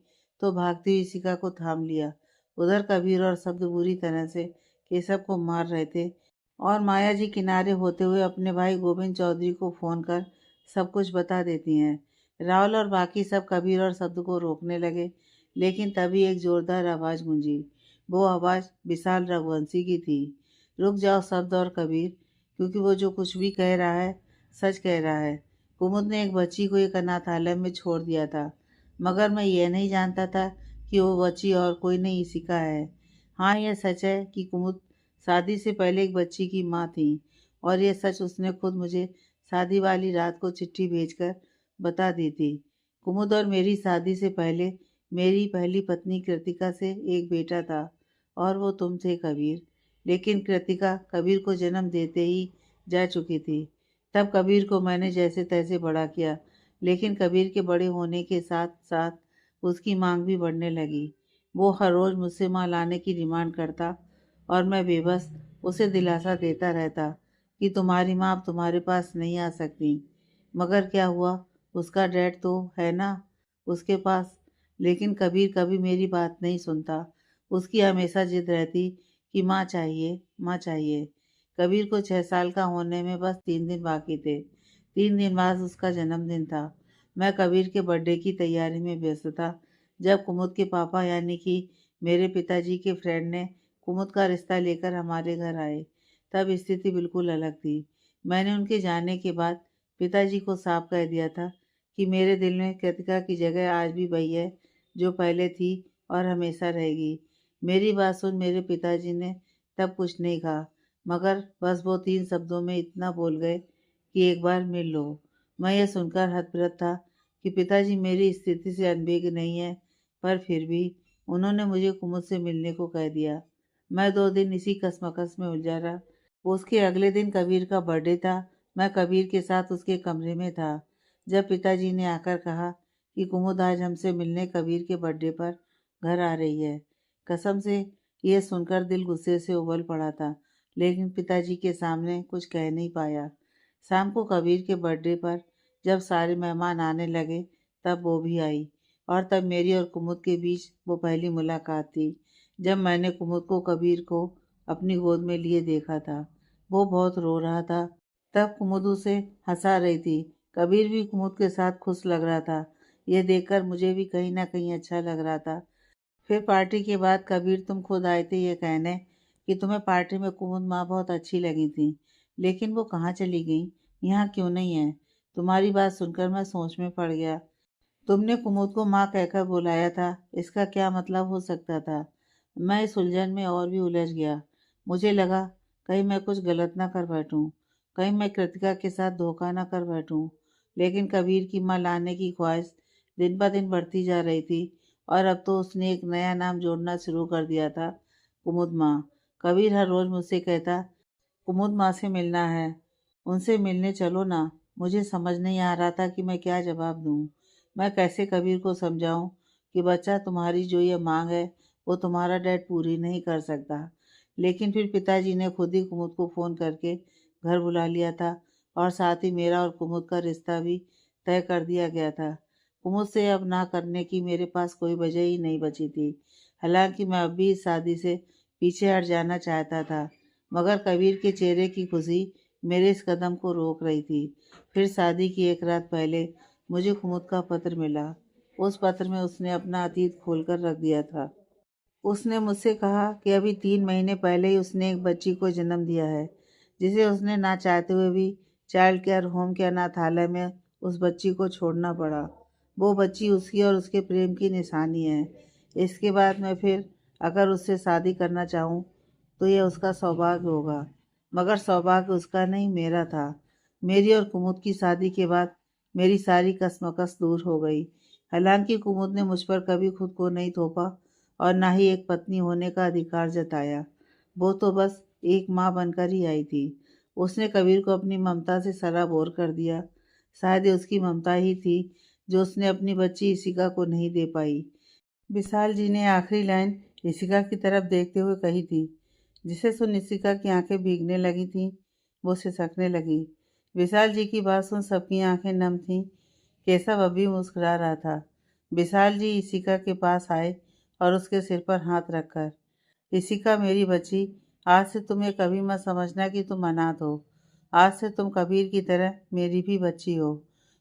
तो भागती हुई इशिका को थाम लिया। उधर कबीर और शब्द बुरी तरह से केशव को मार रहे थे और माया जी किनारे होते हुए अपने भाई गोविंद चौधरी को फोन कर सब कुछ बता देती हैं। राहुल और बाकी सब कबीर और शब्द को रोकने लगे, लेकिन तभी एक जोरदार आवाज़ गूंजी। वो आवाज़ विशाल रघुवंशी की थी। रुक जाओ शब्द और कबीर, क्योंकि वो जो कुछ भी कह रहा है सच कह रहा है। कुमुद ने एक बच्ची को एक अनाथालय में छोड़ दिया था, मगर मैं ये नहीं जानता था कि वो बच्ची और कोई नहीं इशिका है। हाँ, यह सच है कि कुमुद शादी से पहले एक बच्ची की माँ थी, और ये सच उसने खुद मुझे शादी वाली रात को चिट्ठी भेजकर बता दी थी। कुमुद और मेरी शादी से पहले मेरी पहली पत्नी कृतिका से एक बेटा था, और वो तुम थे कबीर। लेकिन कृतिका कबीर को जन्म देते ही जा चुकी थी। तब कबीर को मैंने जैसे तैसे बड़ा किया, लेकिन कबीर के बड़े होने के साथ साथ उसकी मांग भी बढ़ने लगी। वो हर रोज़ मुझसे माँ लाने की डिमांड करता, और मैं बेबस उसे दिलासा देता रहता कि तुम्हारी माँ अब तुम्हारे पास नहीं आ सकती। मगर क्या हुआ, उसका डैड तो है ना उसके पास। लेकिन कबीर कभी मेरी बात नहीं सुनता। उसकी हमेशा जिद रहती कि माँ चाहिए, माँ चाहिए। कबीर को 6 साल का होने में बस 3 दिन बाकी थे। 3 दिन बाद उसका जन्मदिन था। मैं कबीर के बर्थडे की तैयारी में व्यस्त था, जब कुमुद के पापा यानी कि मेरे पिताजी के फ्रेंड ने कुमुद का रिश्ता लेकर हमारे घर आए। तब स्थिति बिल्कुल अलग थी। मैंने उनके जाने के बाद पिताजी को साफ कह दिया था कि मेरे दिल में कृतिका की जगह आज भी वही है जो पहले थी और हमेशा रहेगी। मेरी बात सुन मेरे पिताजी ने तब कुछ नहीं कहा, मगर बस वो 3 शब्दों में इतना बोल गए कि एक बार मिल लो। मैं यह सुनकर हतप्रभ था कि पिताजी मेरी स्थिति से अनभिज्ञ नहीं है, पर फिर भी उन्होंने मुझे कुमुद से मिलने को कह दिया। मैं 2 दिन इसी कसमकस में उलझा रहा। उसके अगले दिन कबीर का बर्थडे था। मैं कबीर के साथ उसके कमरे में था, जब पिताजी ने आकर कहा कि कुमुद आज हमसे मिलने कबीर के बर्थडे पर घर आ रही है। कसम से यह सुनकर दिल गुस्से से उबल पड़ा था, लेकिन पिताजी के सामने कुछ कह नहीं पाया। शाम को कबीर के बर्थडे पर जब सारे मेहमान आने लगे, तब वो भी आई, और तब मेरी और कुमुद के बीच वो पहली मुलाकात थी। जब मैंने कुमुद को कबीर को अपनी गोद में लिए देखा था। वो बहुत रो रहा था। तब कुमुद उसे हंसा रही थी। कबीर भी कुमुद के साथ खुश लग रहा था। यह देखकर मुझे भी कहीं ना कहीं अच्छा लग रहा था। फिर पार्टी के बाद कबीर तुम खुद आए थे ये कहने कि तुम्हें पार्टी में कुमुद माँ बहुत अच्छी लगी थी, लेकिन वो कहाँ चली गई, यहाँ क्यों नहीं है। तुम्हारी बात सुनकर मैं सोच में पड़ गया। तुमने कुमुद को माँ कहकर बुलाया था, इसका क्या मतलब हो सकता था। मैं इस उलझन में और भी उलझ गया। मुझे लगा कहीं मैं कुछ गलत ना कर बैठूं, कहीं मैं कृतिका के साथ धोखा ना कर बैठूं। लेकिन कबीर की माँ लाने की ख्वाहिश दिन ब दिन बढ़ती जा रही थी, और अब तो उसने एक नया नाम जोड़ना शुरू कर दिया था, कुमुद माँ। कबीर हर रोज मुझसे कहता, कुमुद माँ से मिलना है, उनसे मिलने चलो ना। मुझे समझ नहीं आ रहा था कि मैं क्या जवाब दूं। मैं कैसे कबीर को समझाऊं कि बच्चा तुम्हारी जो ये मांग है वो तुम्हारा डैड पूरी नहीं कर सकता। लेकिन फिर पिताजी ने खुद ही कुमुद को फ़ोन करके घर बुला लिया था, और साथ ही मेरा और कुमुद का रिश्ता भी तय कर दिया गया था। कुमुद से अब ना करने की मेरे पास कोई वजह ही नहीं बची थी। हालांकि मैं अब भी इस शादी से पीछे हट जाना चाहता था, मगर कबीर के चेहरे की खुशी मेरे इस कदम को रोक रही थी। फिर शादी की एक रात पहले मुझे कुमुद का पत्र मिला। उस पत्र में उसने अपना अतीत खोलकर रख दिया था। उसने मुझसे कहा कि अभी 3 महीने पहले ही उसने एक बच्ची को जन्म दिया है, जिसे उसने ना चाहते हुए भी चाइल्ड केयर होम के अनाथालय में उस बच्ची को छोड़ना पड़ा। वो बच्ची उसकी और उसके प्रेम की निशानी है। इसके बाद मैं फिर अगर उससे शादी करना चाहूँ तो यह उसका सौभाग्य होगा, मगर सौभाग्य उसका नहीं, मेरा था। मेरी और कुमुद की शादी के बाद मेरी सारी कश्मकश दूर हो गई। हालांकि कुमुद ने मुझ पर कभी खुद को नहीं थोपा और ना ही एक पत्नी होने का अधिकार जताया। वो तो बस एक माँ बनकर ही आई थी। उसने कबीर को अपनी ममता से सराबोर कर दिया। शायद ये उसकी ममता ही थी जो उसने अपनी बच्ची इशिका को नहीं दे पाई। विशाल जी ने आखिरी लाइन इशिका की तरफ देखते हुए कही थी, जिसे सुन इशिका की आंखें भीगने लगी थीं। वो सिसकने लगी। विशाल जी की बात सुन सबकी आंखें नम थीं। केशव अभी मुस्कुरा रहा था। विशाल जी इशिका के पास आए और उसके सिर पर हाथ रखकर, इशिका मेरी बच्ची, आज से तुम्हें कभी मत समझना कि तुम अनाथ हो। आज से तुम कबीर की तरह मेरी भी बच्ची हो,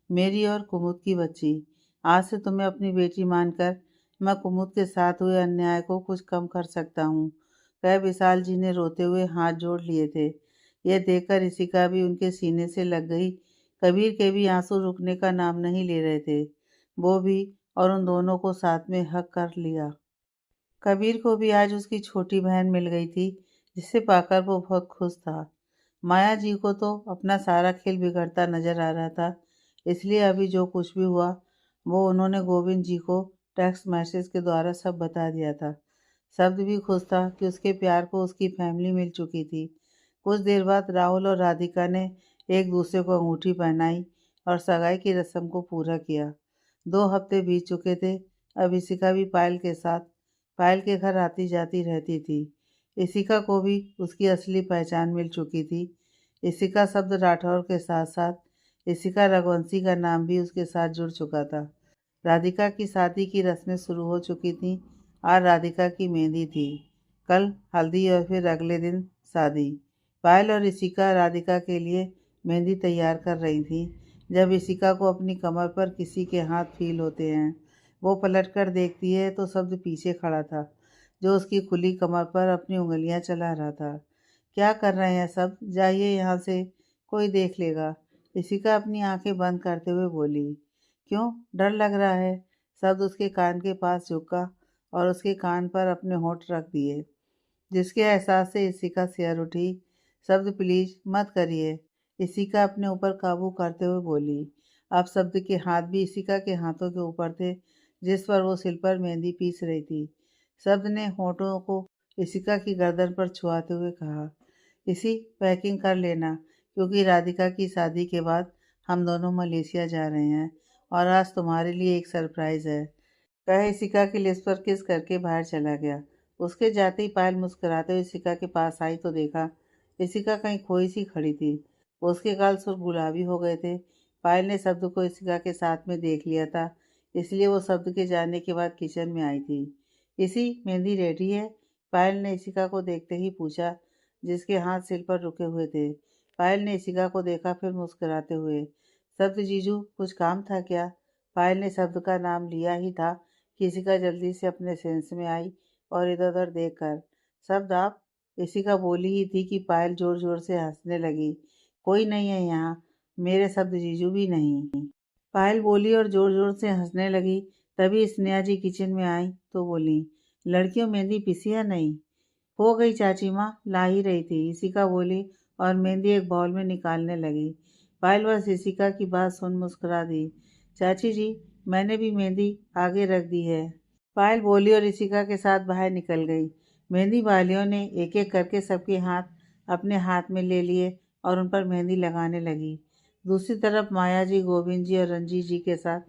मेरी और कुमुद की बच्ची। आज से तुम्हें अपनी बेटी मानकर मैं कुमुद के साथ हुए अन्याय को कुछ कम कर सकता हूँ, कह विशाल जी ने रोते हुए हाथ जोड़ लिए थे। यह देखकर इशिका भी उनके सीने से लग गई। कबीर के भी आंसू रुकने का नाम नहीं ले रहे थे। वो भी और उन दोनों को साथ में हक कर लिया। कबीर को भी आज उसकी छोटी बहन मिल गई थी, जिसे पाकर वो बहुत खुश था। माया जी को तो अपना सारा खेल बिगड़ता नजर आ रहा था, इसलिए अभी जो कुछ भी हुआ वो उन्होंने गोविंद जी को टेक्स्ट मैसेज के द्वारा सब बता दिया था। शब्द भी खुश था कि उसके प्यार को उसकी फैमिली मिल चुकी थी। कुछ देर बाद राहुल और राधिका ने एक दूसरे को अंगूठी पहनाई और सगाई की रस्म को पूरा किया। 2 हफ्ते बीत चुके थे। अब इशिका भी पायल के घर आती जाती रहती थी। इशिका को भी उसकी असली पहचान मिल चुकी थी। इशिका शब्द राठौर के साथ साथ इशिका रघुवंशी का नाम भी उसके साथ जुड़ चुका था। राधिका की शादी की रस्में शुरू हो चुकी थीं। आज राधिका की मेहंदी थी, कल हल्दी और फिर अगले दिन शादी। पायल और इशिका राधिका के लिए मेहंदी तैयार कर रही थी। जब इशिका को अपनी कमर पर किसी के हाथ फील होते हैं, वो पलटकर देखती है तो शब्द पीछे खड़ा था, जो उसकी खुली कमर पर अपनी उंगलियां चला रहा था। क्या कर रहे हैं सब, जाइए यहाँ से, कोई देख लेगा। इशिका अपनी आंखें बंद करते हुए बोली। क्यों, डर लग रहा है? शब्द उसके कान के पास झुका और उसके कान पर अपने होंठ रख दिए, जिसके एहसास से इशिका सिर उठी। शब्द प्लीज मत करिए, इशिका अपने ऊपर काबू करते हुए बोली। अब शब्द के हाथ भी इशिका के हाथों के ऊपर थे, जिस पर वो सिल पर मेहंदी पीस रही थी। शब्द ने होठों को इशिका की गर्दन पर छुआते हुए कहा, इसी पैकिंग कर लेना, क्योंकि राधिका की शादी के बाद हम दोनों मलेशिया जा रहे हैं और आज तुम्हारे लिए एक सरप्राइज है, कहे इशिका की लिप्स पर किस करके बाहर चला गया। उसके जाते ही पायल मुस्कुराते हुए इशिका के पास आई तो देखा इशिका कहीं खोई सी खड़ी थी। उसके गाल सुर्ख गुलाबी हो गए थे। पायल ने शब्द को इशिका के साथ में देख लिया था, इसलिए वो शब्द के जाने के बाद किचन में आई थी। इसी मेहंदी रेडी है, पायल ने इशिका को देखते ही पूछा, जिसके हाथ सिर पर रुके हुए थे। पायल ने इशिका को देखा, फिर मुस्कुराते हुए, शब्द जीजू, कुछ काम था क्या? पायल ने शब्द का नाम लिया ही था कि इशिका जल्दी से अपने सेंस में आई और इधर उधर देख कर, शब्द आप? इशिका बोली ही थी कि पायल जोर जोर से हंसने लगी। कोई नहीं है यहाँ, मेरे शब्द जीजू भी नहीं। पायल बोली और जोर जोर से हंसने लगी। तभी स्नेहा जी किचन में आई तो बोली, लड़कियों मेहंदी पिसी या नहीं? हो गई चाची माँ, ला ही रही थी, इशिका बोली और मेहंदी एक बाउल में निकालने लगी। पायल बस इशिका की बात सुन मुस्कुरा दी। चाची जी, मैंने भी मेहंदी आगे रख दी है, पायल बोली और इशिका के साथ बाहर निकल गई। मेहंदी वालियों ने एक एक करके सबके हाथ अपने हाथ में ले लिए और उन पर मेहंदी लगाने लगी। दूसरी तरफ माया जी, गोविंद जी और रंजीत जी के साथ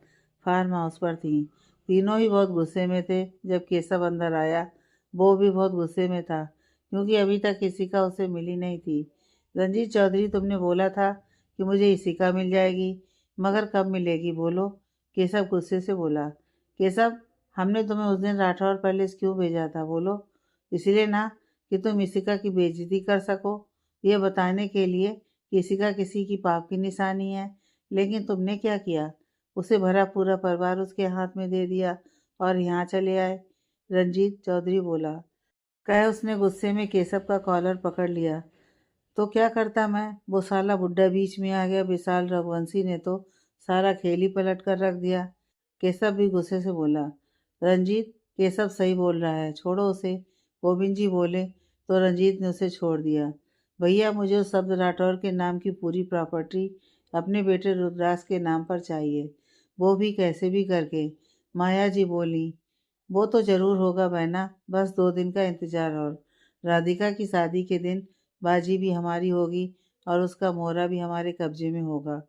फार्म हाउस पर थीं। तीनों ही बहुत गुस्से में थे। जब केशव अंदर आया, वो भी बहुत गुस्से में था, क्योंकि अभी तक इशिका उसे मिली नहीं थी। रंजीत चौधरी, तुमने बोला था कि मुझे इशिका मिल जाएगी, मगर कब मिलेगी बोलो? केशव गुस्से से बोला। केशव, हमने तुम्हें उस दिन राठौर पैलेस क्यों भेजा था बोलो? इसलिए ना कि तुम इशिका की बेइज्जती कर सको, ये बताने के लिए कि इशिका किसी की पाप की निशानी है। लेकिन तुमने क्या किया? उसे भरा पूरा परिवार उसके हाथ में दे दिया और यहाँ चले आए। रंजीत चौधरी बोला। कह उसने गुस्से में केशव का कॉलर पकड़ लिया। तो क्या करता मैं, वो साला बुड्ढा बीच में आ गया। विशाल रघुवंशी ने तो सारा खेल ही पलट कर रख दिया। केशव भी गुस्से से बोला। रंजीत, केशव सही बोल रहा है, छोड़ो उसे, गोविंद जी बोले तो रंजीत ने उसे छोड़ दिया। भैया, मुझे उस शब्द राठौर के नाम की पूरी प्रॉपर्टी अपने बेटे रुद्राक्ष के नाम पर चाहिए, वो भी कैसे भी करके। माया जी बोली, वो तो जरूर होगा बहना, बस 2 दिन का इंतजार और। राधिका की शादी के दिन बाजी भी हमारी होगी और उसका मोहरा भी हमारे कब्जे में होगा।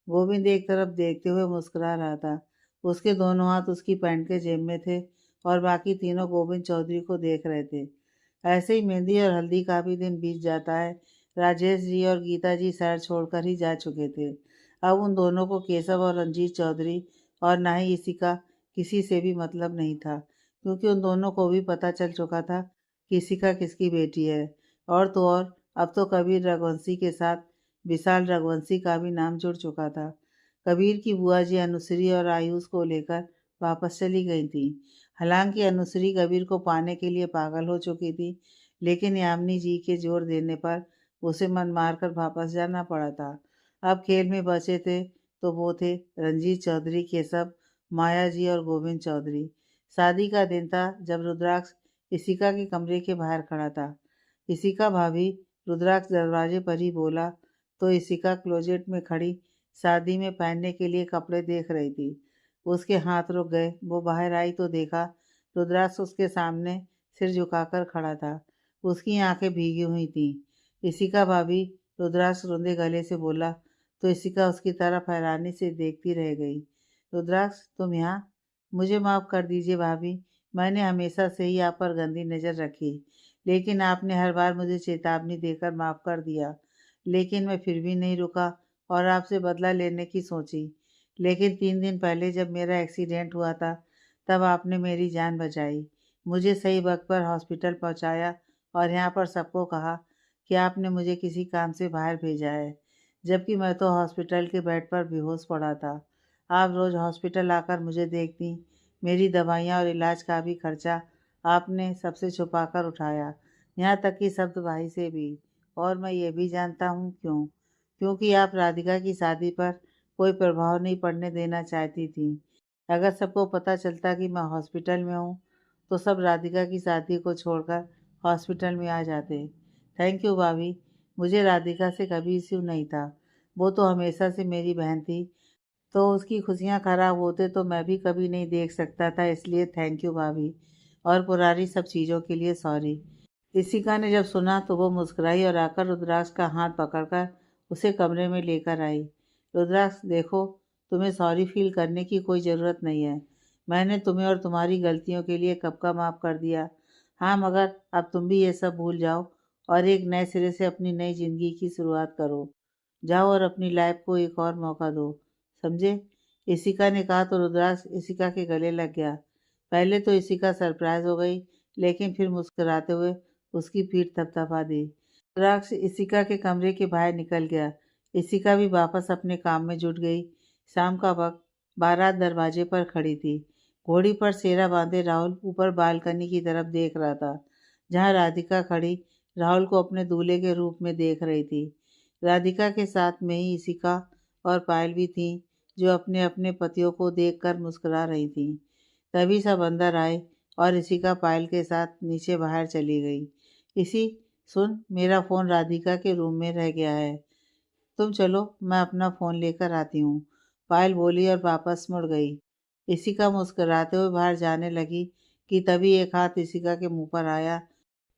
गोविंद एक तरफ देखते हुए मुस्कुरा रहा था। उसके दोनों हाथ उसकी पैंट के जेब में थे और बाकी तीनों गोविंद चौधरी को देख रहे थे। ऐसे ही मेहंदी और हल्दी का भी दिन बीत जाता है। राजेश जी और गीता जी शहर छोड़कर ही जा चुके थे। अब उन दोनों को केशव और रंजीत चौधरी और ना ही इसी का किसी से भी मतलब नहीं था, क्योंकि उन दोनों को भी पता चल चुका था कि इशिका किसकी बेटी है। और तो और, अब तो कबीर रघुवंशी के साथ विशाल रघुवंशी का भी नाम जुड़ चुका था। कबीर की बुआ जी अनुश्री और आयुष को लेकर वापस चली गई थी। हालांकि अनुश्री कबीर को पाने के लिए पागल हो चुकी थी, लेकिन यामिनी जी के जोर देने पर उसे मन मारकर वापस जाना पड़ा था। अब खेल में बचे थे तो वो थे रंजीत चौधरी, केशव, माया जी और गोविंद चौधरी। शादी का दिन था जब रुद्राक्ष इशिका के कमरे के बाहर खड़ा था। इशिका भाभी, रुद्राक्ष दरवाजे पर ही बोला तो इशिका क्लोजेट में खड़ी शादी में पहनने के लिए कपड़े देख रही थी। उसके हाथ रुक गए। वो बाहर आई तो देखा रुद्राक्ष उसके सामने सिर झुकाकर खड़ा था। उसकी आंखें भीगी हुई थीं। इशिका भाभी, रुद्राक्ष रुंधे गले से बोला तो इशिका उसकी तरफ हैरानी से देखती रह गई। रुद्राक्ष, तुम यहाँ? मुझे माफ़ कर दीजिए भाभी, मैंने हमेशा से ही आप पर गंदी नज़र रखी, लेकिन आपने हर बार मुझे चेतावनी देकर माफ़ कर दिया। लेकिन मैं फिर भी नहीं रुका और आपसे बदला लेने की सोची। लेकिन 3 दिन पहले जब मेरा एक्सीडेंट हुआ था, तब आपने मेरी जान बचाई, मुझे सही वक्त पर हॉस्पिटल पहुंचाया और यहाँ पर सबको कहा कि आपने मुझे किसी काम से बाहर भेजा है, जबकि मैं तो हॉस्पिटल के बेड पर बेहोश पड़ा था। आप रोज़ हॉस्पिटल आकर मुझे देखती। मेरी दवाइयाँ और इलाज का भी खर्चा आपने सबसे छुपा कर उठाया, यहाँ तक कि शब्द भाई से भी। और मैं ये भी जानता हूँ क्यों। क्योंकि आप राधिका की शादी पर कोई प्रभाव नहीं पड़ने देना चाहती थी। अगर सबको पता चलता कि मैं हॉस्पिटल में हूँ, तो सब राधिका की शादी को छोड़कर हॉस्पिटल में आ जाते। थैंक यू भाभी, मुझे राधिका से कभी इश्यू नहीं था। वो तो हमेशा से मेरी बहन थी, तो उसकी खुशियाँ खराब होते तो मैं भी कभी नहीं देख सकता था, इसलिए थैंक यू भाभी। और पुरानी सब चीज़ों के लिए सॉरी। इशिका ने जब सुना तो वो मुस्कुराई और आकर रुद्राक्ष का हाथ पकड़कर उसे कमरे में लेकर आई। रुद्राक्ष, देखो, तुम्हें सॉरी फील करने की कोई ज़रूरत नहीं है। मैंने तुम्हें और तुम्हारी गलतियों के लिए कब का माफ़ कर दिया। हाँ, मगर अब तुम भी ये सब भूल जाओ और एक नए सिरे से अपनी नई ज़िंदगी की शुरुआत करो। जाओ और अपनी लाइफ को एक और मौका दो, समझे? इशिका ने कहा तो रुद्राक्ष इशिका के गले लग गया। पहले तो इशिका सरप्राइज हो गई लेकिन फिर मुस्कुराते हुए उसकी पीठ थपथपा दी। रुद्राक्ष इशिका के कमरे के बाहर निकल गया। इशिका भी वापस अपने काम में जुट गई। शाम का वक्त बारात दरवाजे पर खड़ी थी। घोड़ी पर सेरा बांधे राहुल ऊपर बालकनी की तरफ देख रहा था, जहाँ राधिका खड़ी राहुल को अपने दूल्हे के रूप में देख रही थी। राधिका के साथ में ही इशिका और पायल भी थीं, जो अपने अपने पतियों को देखकर मुस्कुरा रही थीं। तभी सब अंदर आए और इशिका पायल के साथ नीचे बाहर चली गई। इसी सुन, मेरा फ़ोन राधिका के रूम में रह गया है, तुम चलो, मैं अपना फ़ोन लेकर आती हूँ, पायल बोली और वापस मुड़ गई। इशिका मुस्कुराते हुए बाहर जाने लगी कि तभी एक हाथ इशिका के मुंह पर आया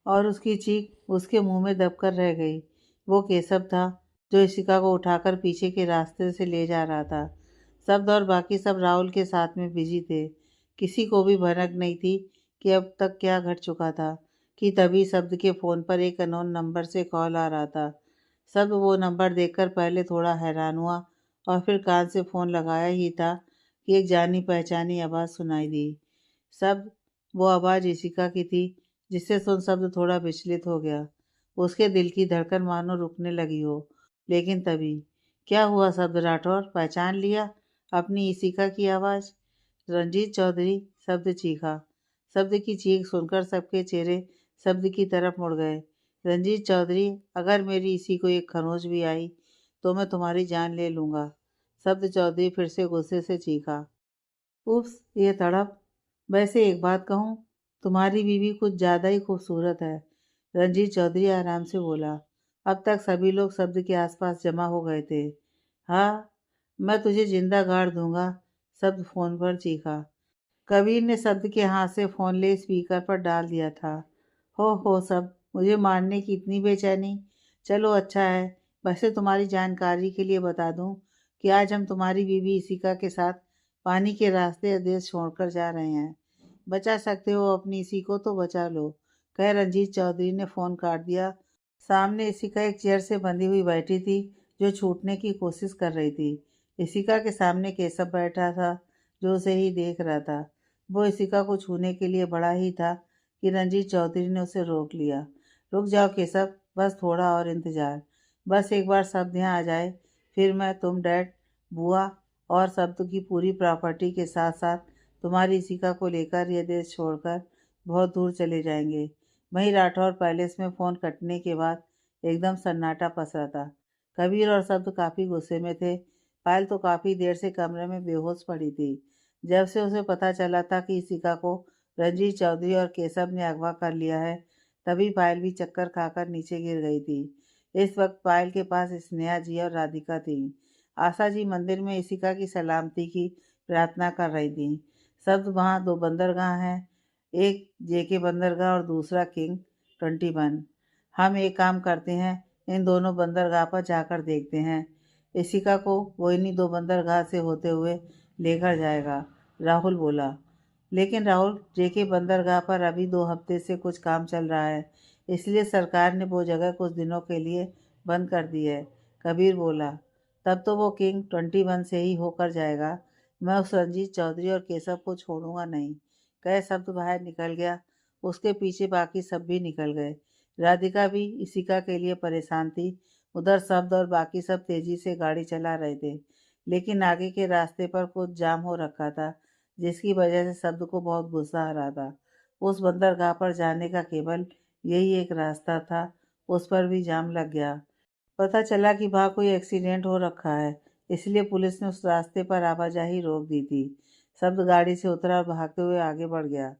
और उसकी चीख उसके मुंह में दबकर रह गई। वो केशव था, जो इशिका को उठाकर पीछे के रास्ते से ले जा रहा था। शब्द और बाकी सब राहुल के साथ में बिजी थे। किसी को भी भनक नहीं थी कि अब तक क्या घट चुका था, कि तभी शब्द के फ़ोन पर एक अननोन नंबर से कॉल आ रहा था। शब्द वो नंबर देखकर पहले थोड़ा हैरान हुआ और फिर कान से फ़ोन लगाया ही था कि एक जानी पहचानी आवाज़ सुनाई दी। शब्द, वो आवाज़ इशिका की थी, जिसे सुन शब्द थोड़ा विचलित हो गया। उसके दिल की धड़कन मानो रुकने लगी हो। लेकिन तभी, क्या हुआ शब्द राठौर, पहचान लिया अपनी इशिका की आवाज़? रंजीत चौधरी, शब्द चीखा। शब्द की चीख सुनकर सबके चेहरे शब्द की तरफ मुड़ गए। रंजीत चौधरी, अगर मेरी इसी को एक खरोंच भी आई तो मैं तुम्हारी जान ले लूँगा। शब्द चौधरी फिर से गुस्से से चीखा। उफ्स, ये तड़प! वैसे एक बात कहूँ, तुम्हारी बीवी कुछ ज़्यादा ही खूबसूरत है। रंजीत चौधरी आराम से बोला। अब तक सभी लोग शब्द के आसपास जमा हो गए थे। हाँ, मैं तुझे जिंदा गाड़ दूंगा, शब्द फ़ोन पर चीखा। कबीर ने शब्द के हाथ से फ़ोन ले स्पीकर पर डाल दिया था। हो सब, मुझे मारने की इतनी बेचैनी। चलो अच्छा है, वैसे तुम्हारी जानकारी के लिए बता दूं कि आज हम तुम्हारी बीवी इशिका के साथ पानी के रास्ते देश छोड़कर जा रहे हैं। बचा सकते हो अपनी इसी को तो बचा लो, कह रंजीत चौधरी ने फ़ोन काट दिया। सामने इशिका एक चेयर से बंधी हुई बैठी थी, जो छूटने की कोशिश कर रही थी। इशिका के सामने केशव बैठा था, जो उसे ही देख रहा था। वो इशिका को छूने के लिए बढ़ा ही था कि रंजीत चौधरी ने उसे रोक लिया। रुक जाओ केशव, बस थोड़ा और इंतज़ार। बस एक बार शब्द यहाँ आ जाए, फिर मैं, तुम, डैड, बुआ और शब्द की पूरी प्रॉपर्टी के साथ साथ तुम्हारी इशिका को लेकर ये देश छोड़कर बहुत दूर चले जाएंगे। वहीं राठौर पैलेस में फ़ोन कटने के बाद एकदम सन्नाटा पसरा था। कबीर और शब्द काफ़ी गुस्से में थे। पायल तो काफ़ी देर से कमरे में बेहोश पड़ी थी। जब से उसे पता चला था कि इशिका को रंजीत चौधरी और केशव ने अगवा कर लिया है, तभी पायल भी चक्कर खाकर नीचे गिर गई थी। इस वक्त पायल के पास स्नेहा जी और राधिका थी। आशा जी मंदिर में इशिका की सलामती की प्रार्थना कर रही थी। शब्द, वहाँ दो बंदरगाह हैं, एक जेके बंदरगाह और दूसरा किंग 21। हम एक काम करते हैं, इन दोनों बंदरगाह पर जाकर देखते हैं। इशिका को वो इन्हीं दो बंदरगाह से होते हुए लेकर जाएगा, राहुल बोला। लेकिन राहुल, जेके बंदरगाह पर अभी 2 हफ्ते से कुछ काम चल रहा है, इसलिए सरकार ने वो जगह कुछ दिनों के लिए बंद कर दी है, कबीर बोला। तब तो वो किंग 21 से ही होकर जाएगा। मैं उस रंजीत चौधरी और केशव को छोड़ूंगा नहीं, कह शब्द बाहर निकल गया। उसके पीछे बाकी सब भी निकल गए। राधिका भी इशिका के लिए परेशान थी। उधर शब्द और बाकी सब तेजी से गाड़ी चला रहे थे, लेकिन आगे के रास्ते पर कुछ जाम हो रखा था, जिसकी वजह से शब्द को बहुत गुस्सा आ रहा था। उस बंदरगाह पर जाने का केवल यही एक रास्ता था, उस पर भी जाम लग गया। पता चला कि वहाँ कोई एक्सीडेंट हो रखा है, इसलिए पुलिस ने उस रास्ते पर आवाजाही रोक दी थी। शब्द गाड़ी से उतरा और भागते हुए आगे बढ़ गया।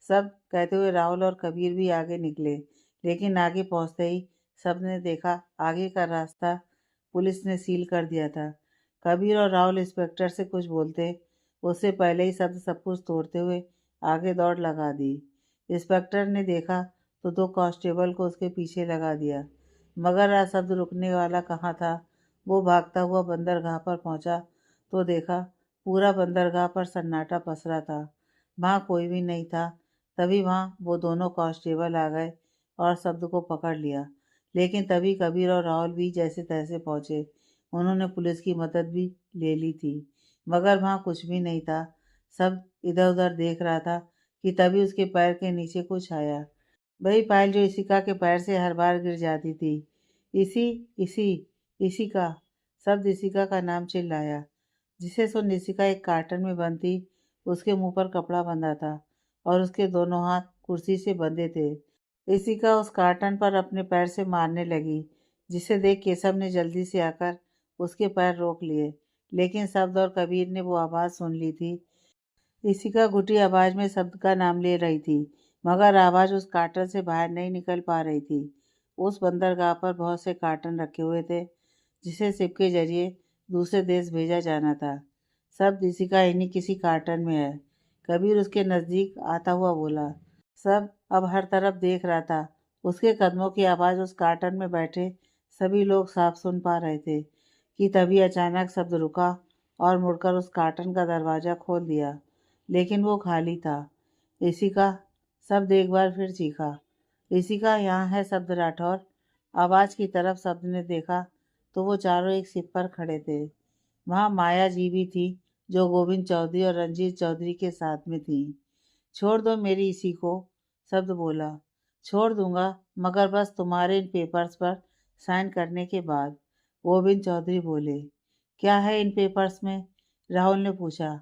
सब कहते हुए राहुल और कबीर भी आगे निकले, लेकिन आगे पहुंचते ही सब ने देखा आगे का रास्ता पुलिस ने सील कर दिया था। कबीर और राहुल इंस्पेक्टर से कुछ बोलते, उससे पहले ही शब्द सब कुछ तोड़ते हुए आगे दौड़ लगा दी। इंस्पेक्टर ने देखा तो 2 कांस्टेबल को उसके पीछे लगा दिया, मगर आज शब्द रुकने वाला कहाँ था। वो भागता हुआ बंदरगाह पर पहुंचा तो देखा पूरा बंदरगाह पर सन्नाटा पसरा था, वहाँ कोई भी नहीं था। तभी वहाँ वो दोनों कांस्टेबल आ गए और शब्द को पकड़ लिया, लेकिन तभी कबीर और राहुल भी जैसे तैसे पहुंचे। उन्होंने पुलिस की मदद भी ले ली थी, मगर वहाँ कुछ भी नहीं था। सब इधर उधर देख रहा था कि तभी उसके पैर के नीचे कुछ आया। वही पायल जो इशिका के पैर से हर बार गिर जाती थी। इसी इसी इशिका, शब्द इशिका का नाम चिल्लाया। जिसे सुन इशिका एक कार्टन में बंद थी। उसके मुंह पर कपड़ा बंधा था और उसके दोनों हाथ कुर्सी से बंधे थे। इशिका उस कार्टन पर अपने पैर से मारने लगी, जिसे देख केशव ने जल्दी से आकर उसके पैर रोक लिए। लेकिन शब्द और कबीर ने वो आवाज़ सुन ली थी। इशिका घुटी आवाज़ में शब्द का नाम ले रही थी, मगर आवाज़ उस कार्टन से बाहर नहीं निकल पा रही थी। उस बंदरगाह पर बहुत से कार्टन रखे हुए थे, जिसे शिप के जरिए दूसरे देश भेजा जाना था। शब्द इशिका इन्हीं किसी कार्टन में है। कबीर उसके नज़दीक आता हुआ बोला। सब अब हर तरफ देख रहा था। उसके कदमों की आवाज़ उस कार्टन में बैठे सभी लोग साफ सुन पा रहे थे कि तभी अचानक शब्द रुका और मुड़कर उस कार्टन का दरवाज़ा खोल दिया। लेकिन वो खाली था। इशिका, शब्द एक बार फिर चीखा। इशिका, यहाँ है शब्द राठौर। आवाज़ की तरफ शब्द ने देखा तो वो चारों एक सिप पर खड़े थे। वहाँ माया जी भी थी, जो गोविंद चौधरी और रंजीत चौधरी के साथ में थी। छोड़ दो मेरी इसी को, शब्द बोला। छोड़ दूंगा, मगर बस तुम्हारे इन पेपर्स पर साइन करने के बाद, गोविंद चौधरी बोले। क्या है इन पेपर्स में? राहुल ने पूछा।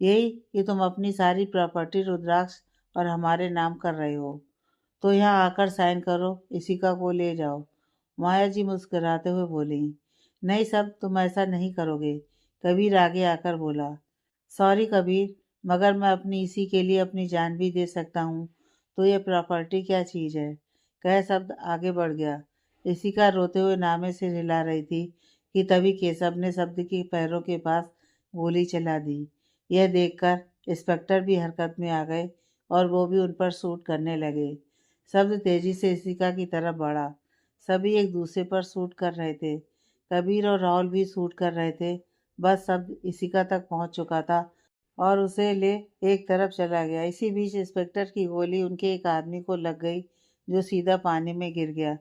यही कि तुम अपनी सारी प्रॉपर्टी रुद्राक्ष और हमारे नाम कर रहे हो। तो यहाँ आकर साइन करो, इशिका को ले जाओ। माया जी मुस्कुराते हुए बोली। नहीं सब, तुम ऐसा नहीं करोगे, कबीर आगे आकर बोला। सॉरी कबीर, मगर मैं अपनी इसी के लिए अपनी जान भी दे सकता हूँ। तो ये प्रॉपर्टी क्या चीज़ है? कह शब्द आगे बढ़ गया। इशिका रोते हुए नामे से हिला रही थी कि तभी केशव ने शब्द के पैरों के पास गोली चला दी। यह देखकर इंस्पेक्टर भी हरकत में आ गए और वो भी उन पर शूट करने लगे। शब्द तेजी से इशिका की तरफ बढ़ा। सभी एक दूसरे पर शूट कर रहे थे। कबीर और राहुल भी शूट कर रहे थे। बस शब्द इशिका तक पहुंच चुका था और उसे ले एक तरफ चला गया। इसी बीच इंस्पेक्टर की गोली उनके एक आदमी को लग गई, जो सीधा पानी में गिर गया।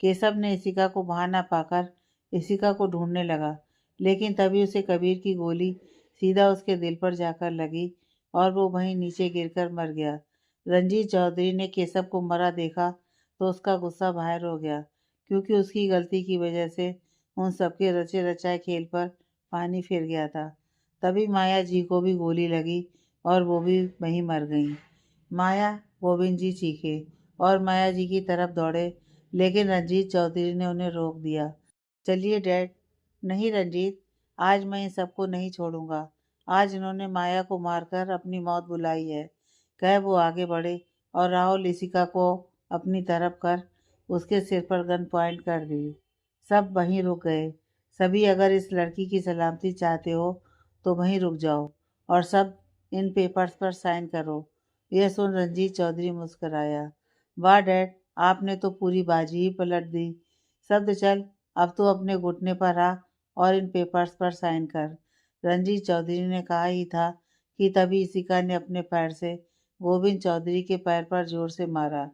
केशव ने इशिका को वहां न पाकर इशिका को ढूंढने लगा, लेकिन तभी उसे कबीर की गोली सीधा उसके दिल पर जाकर लगी और वो वहीं नीचे गिरकर मर गया। रंजीत चौधरी ने केशव को मरा देखा तो उसका गुस्सा बाहर हो गया, क्योंकि उसकी गलती की वजह से उन सबके रचे रचाए खेल पर पानी फिर गया था। तभी माया जी को भी गोली लगी और वो भी वहीं मर गईं। माया, गोविंद जी चीखे और माया जी की तरफ दौड़े, लेकिन रंजीत चौधरी ने उन्हें रोक दिया। चलिए डैड। नहीं रंजीत, आज मैं इन सबको नहीं छोड़ूंगा। आज इन्होंने माया को मारकर अपनी मौत बुलाई है। कह वो आगे बढ़े और राहुल इशिका को अपनी तरफ कर उसके सिर पर गन पॉइंट कर दी। सब वहीं रुक गए। सभी, अगर इस लड़की की सलामती चाहते हो तो वहीं रुक जाओ और सब इन पेपर्स पर साइन करो। यह सुन रंजीत चौधरी मुस्कुराया। वाह डैड, आपने तो पूरी बाजी ही पलट दी। शब्द चल, अब तो अपने घुटने पर आ और इन पेपर्स पर साइन कर। रंजीत चौधरी ने कहा ही था कि तभी इशिका ने अपने पैर से गोविंद चौधरी के पैर पर जोर से मारा,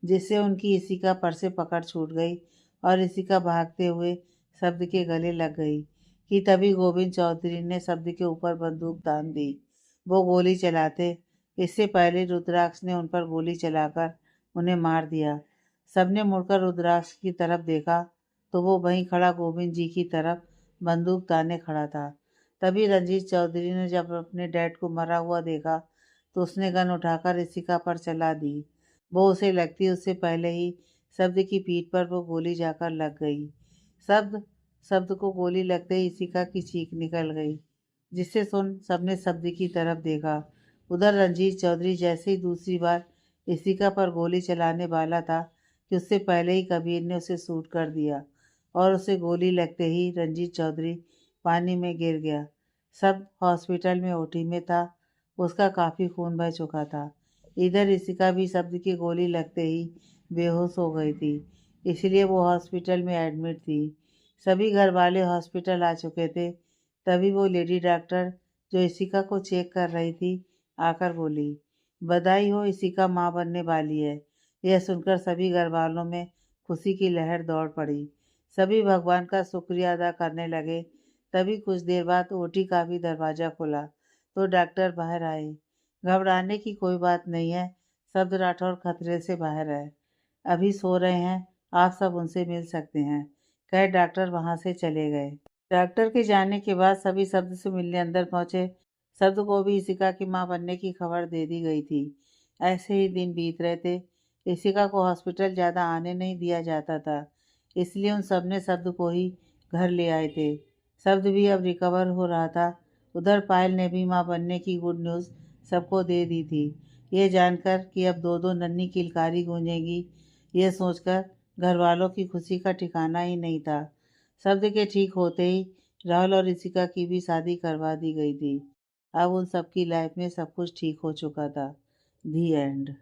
जिससे उनकी इशिका पर से पकड़ छूट गई और इशिका भागते हुए शब्द के गले लग गई कि तभी गोविंद चौधरी ने शब्द के ऊपर बंदूक तान दी। वो गोली चलाते, इससे पहले रुद्राक्ष ने उन पर गोली चलाकर उन्हें मार दिया। सबने मुड़कर रुद्राक्ष की तरफ देखा तो वो वहीं खड़ा गोविंद जी की तरफ बंदूक ताने खड़ा था। तभी रंजीत चौधरी ने जब अपने डैड को मरा हुआ देखा तो उसने गन उठाकर इशिका पर चला दी। वो उसे लगती उससे पहले ही शब्द की पीठ पर वो गोली जाकर लग गई। शब्द शब्द को गोली लगते ही इशिका की चीख निकल गई, जिससे सुन सबने शब्द की तरफ देखा। उधर रंजीत चौधरी जैसे ही दूसरी बार इशिका पर गोली चलाने वाला था कि उससे पहले ही कबीर ने उसे शूट कर दिया और उसे गोली लगते ही रंजीत चौधरी पानी में गिर गया। सब हॉस्पिटल में ओटी में था। उसका काफ़ी खून बह चुका था। इधर इशिका भी शब्द की गोली लगते ही बेहोश हो गई थी, इसलिए वो हॉस्पिटल में एडमिट थी। सभी घर वाले हॉस्पिटल आ चुके थे। तभी वो लेडी डॉक्टर जो इशिका को चेक कर रही थी आकर बोली, बधाई हो, इशिका माँ बनने वाली है। यह सुनकर सभी घर वालों में खुशी की लहर दौड़ पड़ी। सभी भगवान का शुक्रिया अदा करने लगे। तभी कुछ देर बाद ओटी का भी दरवाज़ा खुला तो डॉक्टर बाहर आए। घबराने की कोई बात नहीं है, शब्द राठौर खतरे से बाहर है। अभी सो रहे हैं, आप सब उनसे मिल सकते हैं, कह डॉक्टर वहाँ से चले गए। डॉक्टर के जाने के बाद सभी शब्द से मिलने अंदर पहुँचे। शब्द को भी इशिका की माँ बनने की खबर दे दी गई थी। ऐसे ही दिन बीत रहे थे। इशिका को हॉस्पिटल ज़्यादा आने नहीं दिया जाता था, इसलिए उन सब ने शब्द को ही घर ले आए थे। शब्द भी अब रिकवर हो रहा था। उधर पायल ने भी माँ बनने की गुड न्यूज़ सबको दे दी थी। ये जानकर कि अब दो दो नन्ही किलकारी गूंजेगी, ये सोचकर घर वालों की खुशी का ठिकाना ही नहीं था। शब्द के ठीक होते ही राहुल और ऋषिका की भी शादी करवा दी गई थी। अब उन सबकी लाइफ में सब कुछ ठीक हो चुका था। दी एंड।